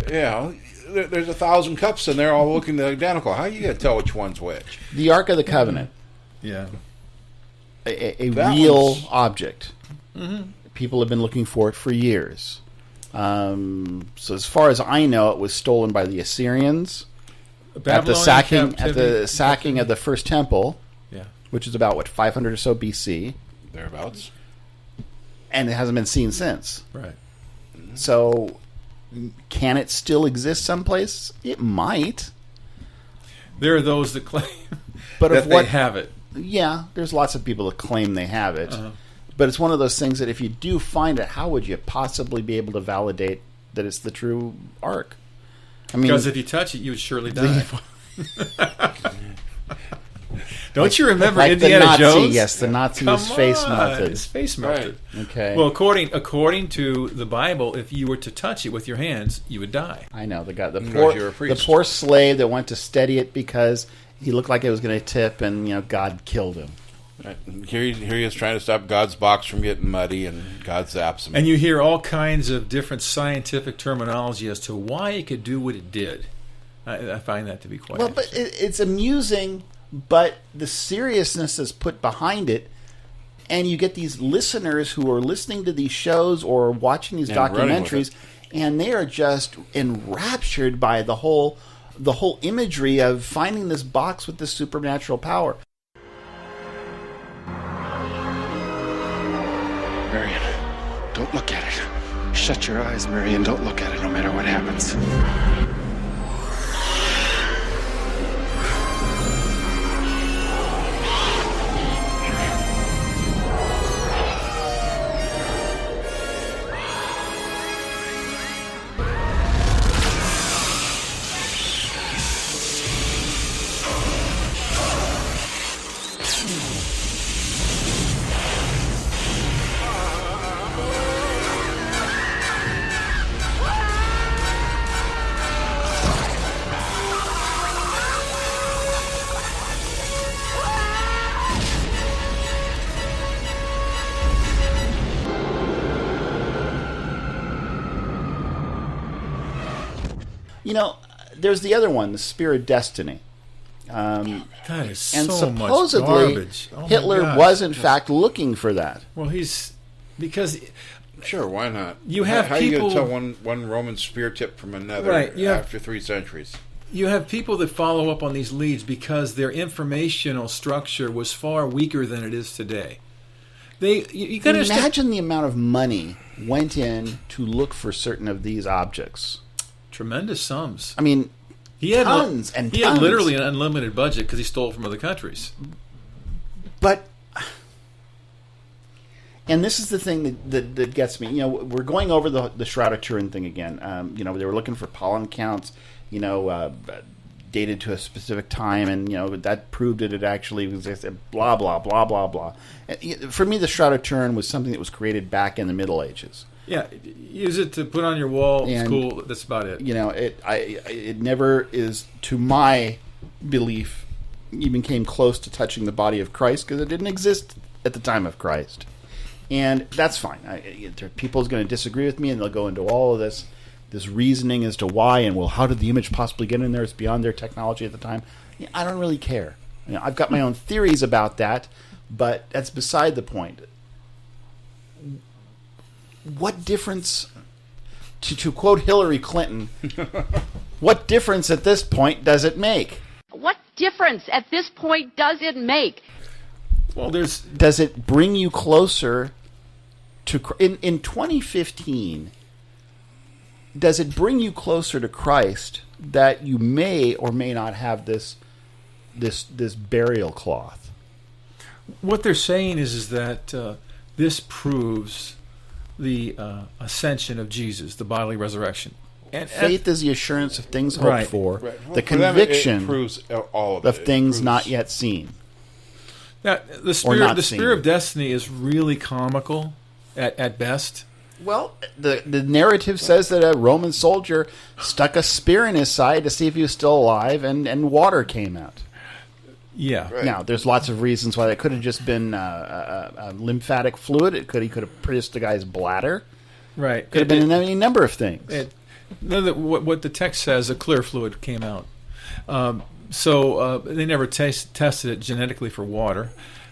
There's 1,000 cups in there all looking identical. How are you going to tell which one's which? The Ark of the Covenant. Yeah. A real object. Mm-hmm. People have been looking for it for years. So as far as I know, it was stolen by the Assyrians at the sacking of the first temple, which is about 500 or so BC, thereabouts, and it hasn't been seen since. Right. So, can it still exist someplace? It might. There are those that claim that they have it. Yeah, there's lots of people that claim they have it. Uh-huh. But it's one of those things that if you do find it, how would you possibly be able to validate that it's the true Ark? I mean, because if you touch it, you would surely die. Don't you remember like Indiana the Nazi, Jones? Yes, the Nazi's face melted. His face melted. Right. Okay. Well, according to the Bible, if you were to touch it with your hands, you would die. I know the poor slave that went to steady it because he looked like it was going to tip, and God killed him. Right. Here he is trying to stop God's box from getting muddy, and God zaps him. And you hear all kinds of different scientific terminology as to why it could do what it did. I find that to be quite interesting. But it's amusing, but the seriousness is put behind it, and you get these listeners who are listening to these shows or watching these documentaries, and they are just enraptured by the whole imagery of finding this box with this supernatural power. Marion, don't look at it. Shut your eyes, Marion. Don't look at it no matter what happens. There's the other one, the Spear of Destiny. That is and so much supposedly garbage. Hitler was in fact looking for that. Well, sure, why not? You have how people. How you going to tell one Roman spear tip from another after 3 centuries? You have people that follow up on these leads because their informational structure was far weaker than it is today. You can imagine the amount of money went in to look for certain of these objects. Tremendous sums. I mean, he had tons. He had literally an unlimited budget because he stole from other countries. But, and this is the thing that gets me. We're going over the Shroud of Turin thing again. They were looking for pollen counts, dated to a specific time, and that proved it actually was blah blah blah blah blah. For me, the Shroud of Turin was something that was created back in the Middle Ages. Yeah, use it to put on your wall. It's cool. That's about it. It never is, to my belief, even came close to touching the body of Christ because it didn't exist at the time of Christ, and that's fine. People's going to disagree with me, and they'll go into all of this reasoning as to why and how did the image possibly get in there? It's beyond their technology at the time. I don't really care. I've got my own theories about that, but that's beside the point. What difference, to quote Hillary Clinton, what difference at this point does it make? What difference at this point does it make? Well, does it bring you closer to, in 2015, does it bring you closer to Christ that you may or may not have this burial cloth. What they're saying is that this proves the ascension of Jesus, the bodily resurrection. And faith is the assurance of things hoped for, Right. Well, the for them, conviction it proves all of of it. things It proves- not yet seen. Now, the Or spirit, not the seen. spirit of destiny is really comical at best. Well, the narrative says that a Roman soldier stuck a spear in his side to see if he was still alive, and water came out. Yeah. Right. Now, there's lots of reasons why that could have just been a lymphatic fluid. He could have pierced the guy's bladder. Right. Could have been any number of things. What the text says, a clear fluid came out. So they never tested it genetically for water.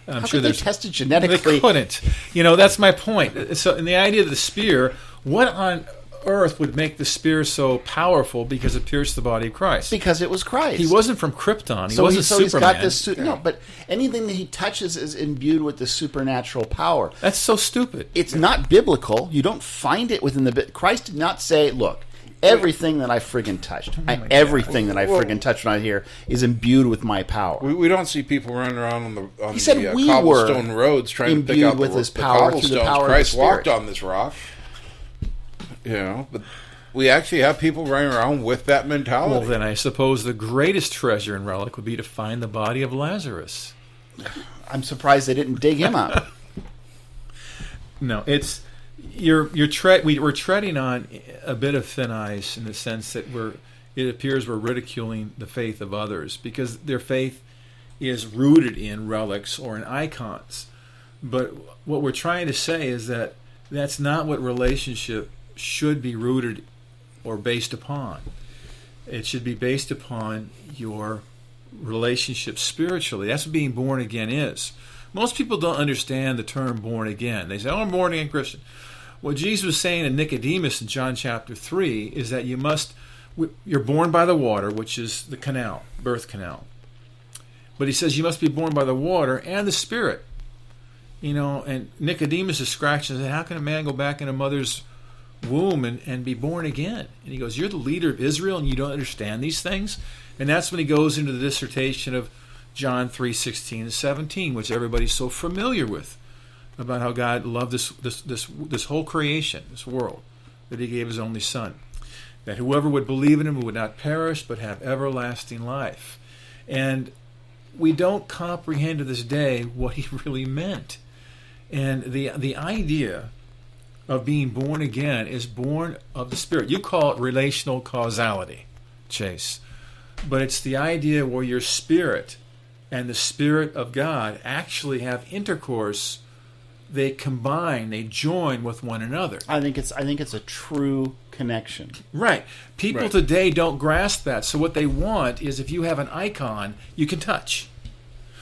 I'm How sure could they there's test it They genetically? couldn't. That's my point. So, in the idea of the spear, what on earth would make the spear so powerful because it pierced the body of Christ? Because it was Christ. He wasn't from Krypton. He So wasn't he's Superman. got this. No, but anything that he touches is imbued with the supernatural power. That's so stupid. It's not biblical. You don't find it within the. Christ did not say, "Look, everything that I friggin' touched, everything that I friggin' touched right here is imbued with my power." We don't see people running around on He said the we cobblestone were roads trying to pick imbued out with the, his the power through the cobblestones. power of the Christ walked Spirit. on this rock. But we actually have people running around with that mentality. Well, then I suppose the greatest treasure in Relic would be to find the body of Lazarus. I'm surprised they didn't dig him up. No, it's we're treading on a bit of thin ice in the sense that it appears we're ridiculing the faith of others because their faith is rooted in relics or in icons. But what we're trying to say is that that's not what relationship should be rooted or based upon. It should be based upon your relationship spiritually. That's what being born again is. Most people don't understand the term born again. They say, "Oh, I'm a born again Christian." What Jesus was saying to Nicodemus in John chapter 3 is that you're born by the water, which is the canal, birth canal. But he says you must be born by the water and the Spirit. And Nicodemus is scratching and says, how can a man go back in a mother's womb and be born again? And he goes, you're the leader of Israel and you don't understand these things? And that's when he goes into the dissertation of John 3:16 and 17, which everybody's so familiar with, about how God loved this whole creation, this world, that he gave his only Son, that whoever would believe in him would not perish but have everlasting life. And we don't comprehend to this day what he really meant. And the idea of being born again is born of the Spirit. You call it relational causality, Chase. But it's the idea where your spirit and the Spirit of God actually have intercourse. They combine, they join with one another. I think it's a true connection. Right. People today don't grasp that. So what they want is if you have an icon, you can touch.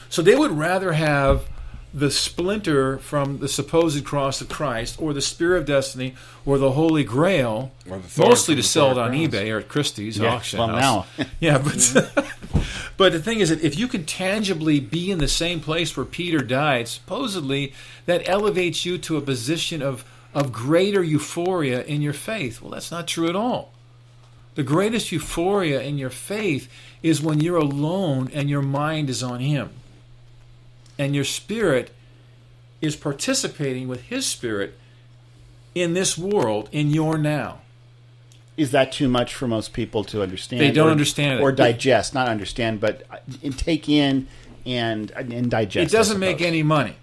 So they would rather have the splinter from the supposed cross of Christ or the Spear of Destiny or the Holy Grail, Or the thorn mostly from to the sell it thorn on cross. eBay or at Christie's Yeah, auction well, house. now. Yeah, but the thing is that if you can tangibly be in the same place where Peter died, supposedly that elevates you to a position of greater euphoria in your faith. Well, that's not true at all. The greatest euphoria in your faith is when you're alone and your mind is on him. And your spirit is participating with his spirit in this world, in your now. Is that too much for most people to understand? They don't understand it. Or digest, not understand, but take in and digest. It doesn't I make suppose. any money.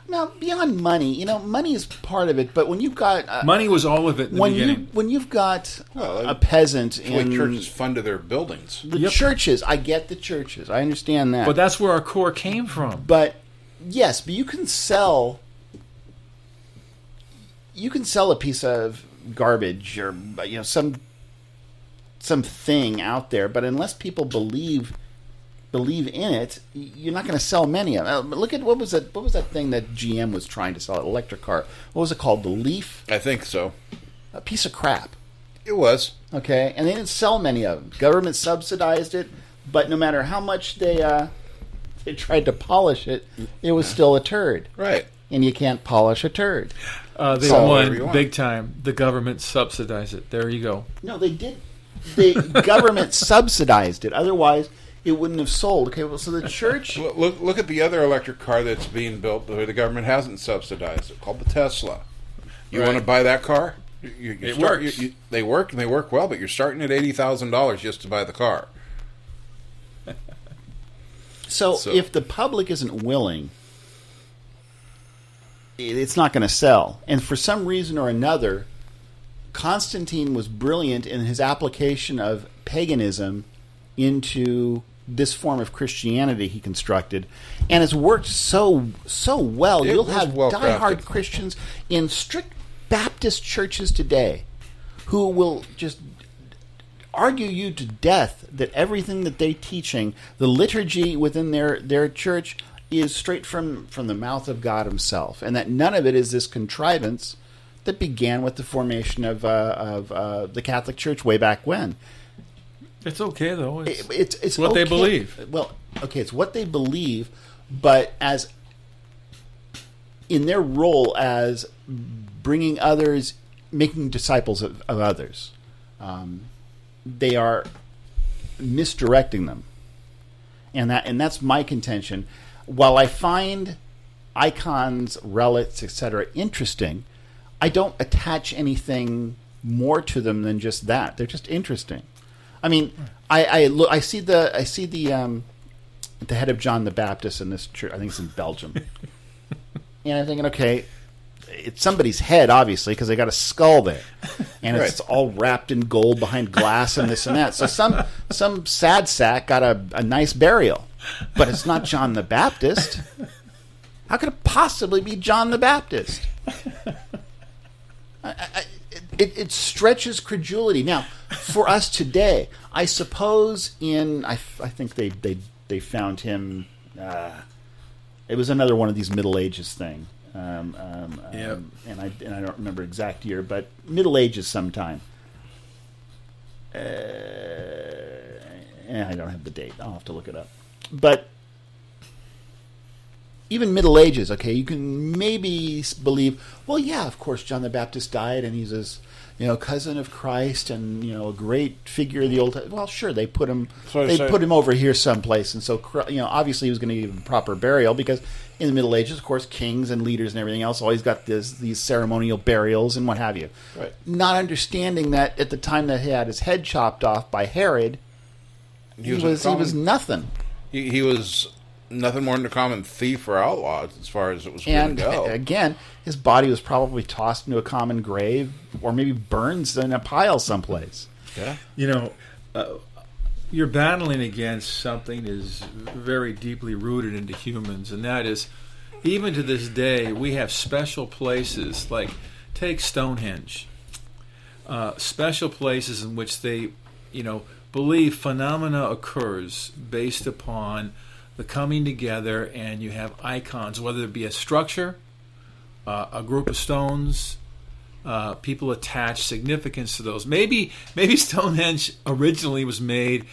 Now, beyond money, money is part of it, but when you've got... Money was all of it in the beginning. When you've got a peasant That's why in churches funded their buildings. the churches, I get the churches, I understand that. But that's where our core came from. But yes, but you can sell a piece of garbage or some thing out there, but unless people believe in it, you're not going to sell many of them. Look at what was that thing that GM was trying to sell, an electric car. What was it called? The Leaf? I think so. A piece of crap. It was. Okay, and they didn't sell many of them. Government subsidized it, but no matter how much they tried to polish it, it was still a turd. Right. And you can't polish a turd. They So whatever you won want. big time. The government subsidized it. There you go. No, they did. the government subsidized it. Otherwise, it wouldn't have sold. Okay, well, so the church... Look at the other electric car that's being built where the government hasn't subsidized it, called the Tesla. You want to buy that car? It works. They work, and they work well, but you're starting at $80,000 just to buy the car. So if the public isn't willing, it's not going to sell. And for some reason or another, Constantine was brilliant in his application of paganism into this form of Christianity he constructed, and it's worked so well. You'll have diehard Christians in strict Baptist churches today who will just argue you to death that everything that they're teaching, the liturgy within their church, is straight from the mouth of God himself, and that none of it is this contrivance that began with the formation of the Catholic Church way back when. It's okay, though. It's what okay. they believe. Well, okay, it's what they believe, but as in their role as bringing others, making disciples of others, they are misdirecting them, and that's my contention. While I find icons, relics, etc., interesting, I don't attach anything more to them than just that. They're just interesting. I mean, I see the head of John the Baptist in this church. I think it's in Belgium, and I'm thinking, okay, it's somebody's head, obviously, because they got a skull there, and it's all wrapped in gold behind glass and this and that. So some sad sack got a nice burial, but it's not John the Baptist. How could it possibly be John the Baptist? It stretches credulity. Now, for us today, I suppose I think they found him. It was another one of these Middle Ages thing. And I don't remember exact year, but Middle Ages sometime. I don't have the date. I'll have to look it up. But even Middle Ages, okay, you can maybe believe, well, yeah, of course, John the Baptist died, and he's this, cousin of Christ, and a great figure of the Old Testament. Well, sure, they put him over here someplace, and so obviously he was going to give him proper burial, because in the Middle Ages, of course, kings and leaders and everything else always got these ceremonial burials and what have you. Right. Not understanding that at the time that he had his head chopped off by Herod, he was nothing. He was nothing more than a common thief or outlaw, as far as it was going to go. And again, his body was probably tossed into a common grave, or maybe burned in a pile someplace. Yeah. You're battling against something that is very deeply rooted into humans, and that is, even to this day, we have special places, like, take Stonehenge. Special places in which they, believe phenomena occurs based upon the coming together, and you have icons, whether it be a structure, a group of stones. People attach significance to those. Maybe Stonehenge originally was made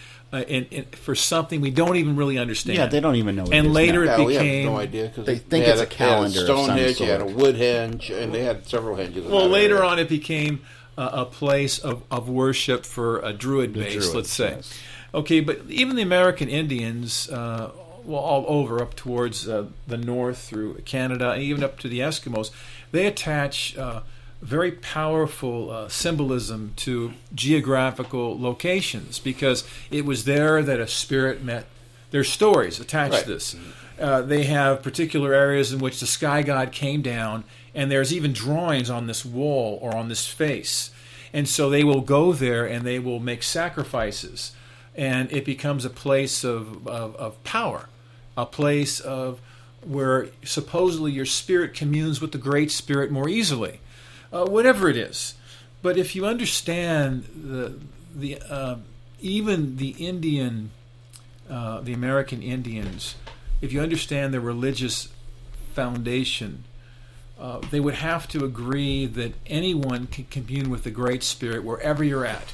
for something we don't even really understand. Yeah, they don't even know what it is. And later now. it became... we have no idea. Cause they think it's a calendar of some Stonehenge, sort. you had a Woodhenge, and they had several henges. Well, later on it became a place of worship for a Druid base, let's say. Yes. Okay, but even the American Indians... all over, up towards the north through Canada, and even up to the Eskimos, they attach very powerful symbolism to geographical locations, because it was there that a spirit met. There's stories attached to this. They have particular areas in which the sky god came down, and there's even drawings on this wall or on this face. And so they will go there and they will make sacrifices, and it becomes a place of power. A place of where supposedly your spirit communes with the Great Spirit more easily, whatever it is. But if you understand even the Indian, the American Indians, if you understand their religious foundation, they would have to agree that anyone can commune with the Great Spirit wherever you're at.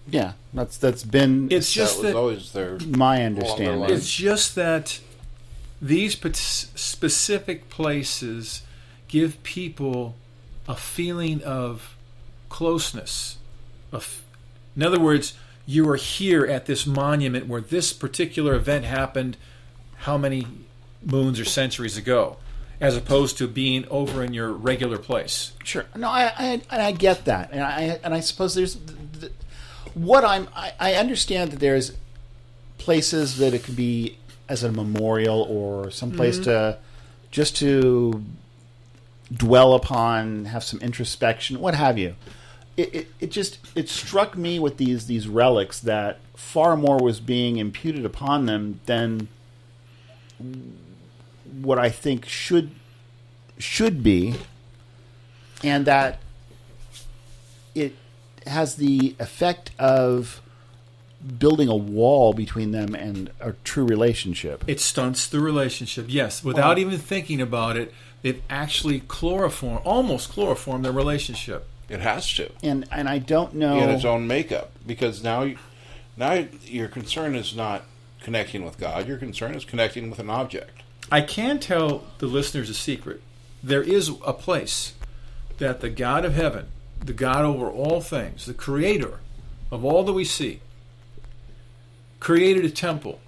Yeah, that's been. It's just that was always their my understanding. It's just that these specific places give people a feeling of closeness. In other words, you are here at this monument where this particular event happened how many moons or centuries ago, as opposed to being over in your regular place. Sure. No, I get that, and I suppose there's I understand that there's places that it could be as a memorial or some place to just to dwell upon, have some introspection, what have you. It struck me with these relics that far more was being imputed upon them than what I think should be, and that it has the effect of building a wall between them and a true relationship. It stunts the relationship, yes. Without even thinking about it, they've actually almost chloroformed their relationship. It has to. And I don't know... In its own makeup. Because now your concern is not connecting with God. Your concern is connecting with an object. I can tell the listeners a secret. There is a place that the God of heaven, the God over all things, the creator of all that we see, created a temple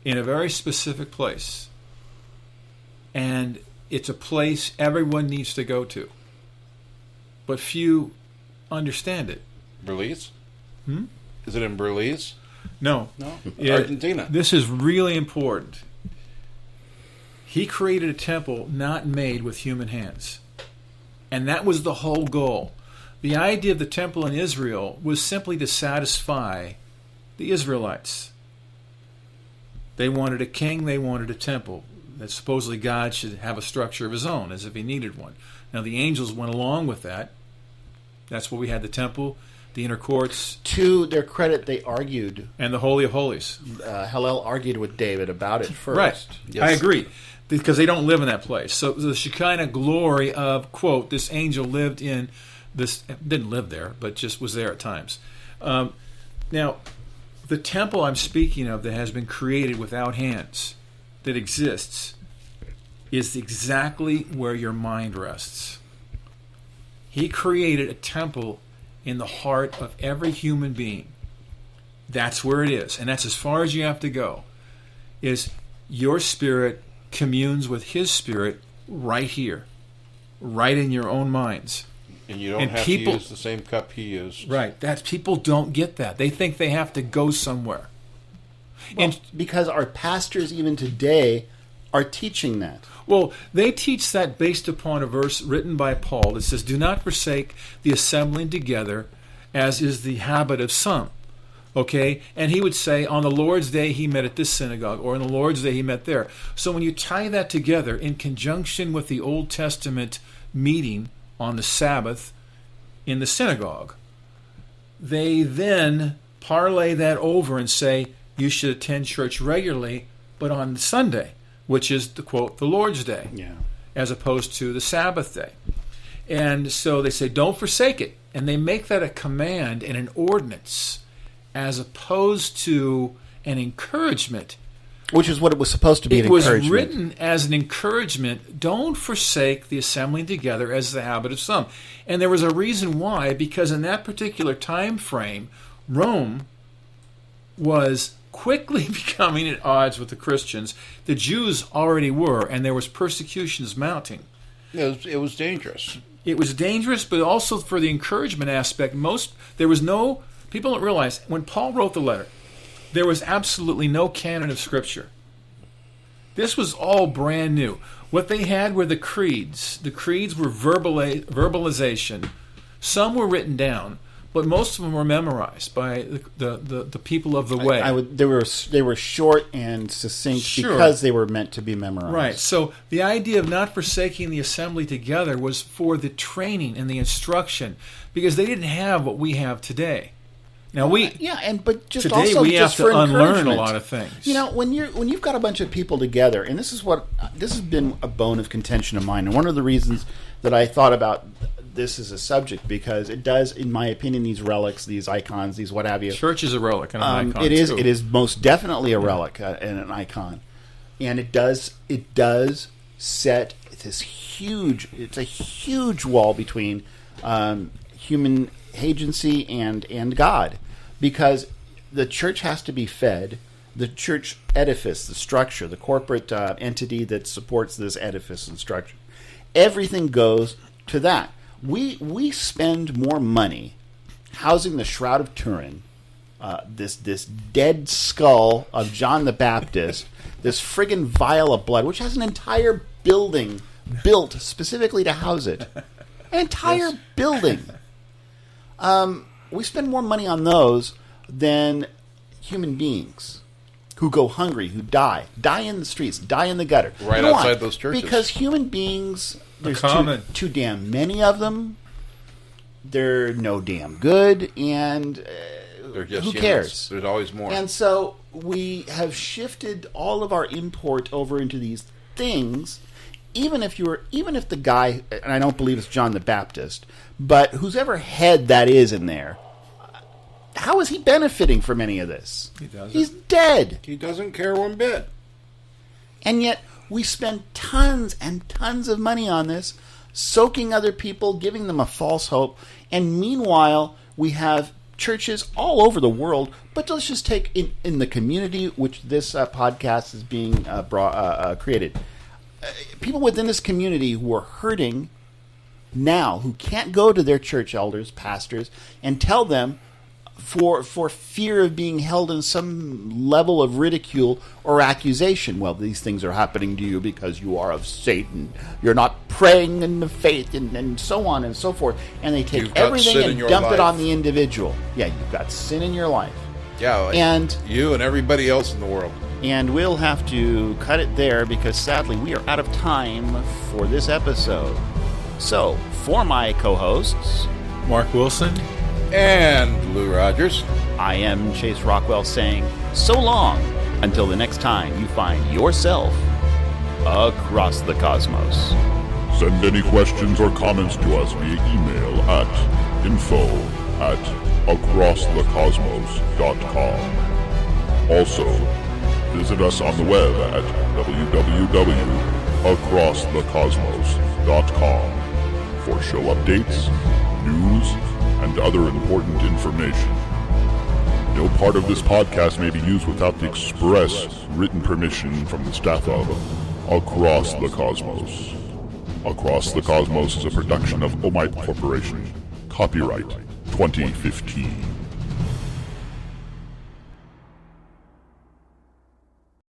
in a very specific place. And it's a place everyone needs to go to. But few understand it. Belize? Is it in Belize? No. Argentina. This is really important. He created a temple not made with human hands. And that was the whole goal. The idea of the temple in Israel was simply to satisfy the Israelites. They wanted a king, they wanted a temple. That supposedly God should have a structure of his own, as if he needed one. Now the angels went along with that. That's where we had the temple, the inner courts. To their credit, they argued. And the Holy of Holies. Hillel argued with David about it first. Right. Yes. I agree. Because they don't live in that place. So the Shekinah glory of, quote, this angel lived in this, didn't live there, but just was there at times. Now, the temple I'm speaking of that has been created without hands, that exists, is exactly where your mind rests. He created a temple in the heart of every human being. That's where it is. And that's as far as you have to go. Is your spirit communes with his spirit right here. Right in your own minds. And you don't have to use the same cup he used. Right. People don't get that. They think they have to go somewhere. Well, and because our pastors even today are teaching that. Well, they teach that based upon a verse written by Paul that says, do not forsake the assembling together, as is the habit of some. Okay? And he would say, on the Lord's Day he met at this synagogue, or on the Lord's Day he met there. So when you tie that together in conjunction with the Old Testament meeting on the Sabbath in the synagogue, they then parlay that over and say, you should attend church regularly, but on Sunday, which is, the quote, the Lord's Day, as opposed to the Sabbath day. And so they say, don't forsake it. And they make that a command and an ordinance as opposed to an encouragement. Which is what it was supposed to be, an encouragement. It was written as an encouragement. Don't forsake the assembling together as the habit of some. And there was a reason why, because in that particular time frame, Rome was quickly becoming at odds with the Christians. The Jews already were, and there was persecutions mounting. It was dangerous. It was dangerous, but also for the encouragement aspect. People don't realize, when Paul wrote the letter, there was absolutely no canon of Scripture. This was all brand new. What they had were the creeds. The creeds were verbalization. Some were written down, but most of them were memorized by the people of the way. They were short and succinct because they were meant to be memorized. Right. So the idea of not forsaking the assembly together was for the training and the instruction, because they didn't have what we have today. Now but just today also we just have to for unlearn a lot of things. You know, when you've got a bunch of people together, and this has been a bone of contention of mine, and one of the reasons that I thought about this as a subject, because it does, in my opinion, these relics, these icons, these what have you. Church is a relic and an icon. It is most definitely a relic and an icon, and it does set this huge. It's a huge wall between human agency and God. because the church has to be fed. The church edifice, the structure, the corporate entity that supports this edifice and structure, everything goes to that. We spend more money housing the Shroud of Turin, this dead skull of John the Baptist, this friggin' vial of blood, which has an entire building built specifically to house it. An entire building. We spend more money on those than human beings who go hungry, who die in the streets, die in the gutter. Right outside those churches. Because human beings, there's too damn many of them. They're no damn good, and They're just who humans. cares? There's always more. And so we have shifted all of our import over into these things. Even if the guy, and I don't believe it's John the Baptist, but whose ever head that is in there, how is he benefiting from any of this? He doesn't. He's dead. He doesn't care one bit. And yet we spend tons and tons of money on this, soaking other people, giving them a false hope. And meanwhile, we have churches all over the world. But let's just take in the community which this podcast is being created. People within this community who are hurting now, who can't go to their church elders, pastors, and tell them for fear of being held in some level of ridicule or accusation. Well, these things are happening to you because you are of Satan. You're not praying in the faith, and so on and so forth. And they take everything and dump it on the individual. Yeah, you've got sin in your life. Yeah, like and you and everybody else in the world. And we'll have to cut it there because sadly we are out of time for this episode. So, for my co-hosts, Mark Wilson and Lou Rogers, I am Chase Rockwell saying so long until the next time you find yourself across the cosmos. Send any questions or comments to us via email at info@acrossthecosmos.com. Also, visit us on the web at www.acrossthecosmos.com for show updates, news, and other important information. No part of this podcast may be used without the express written permission from the staff of Across the Cosmos. Across the Cosmos is a production of Omite Corporation. Copyright 2015.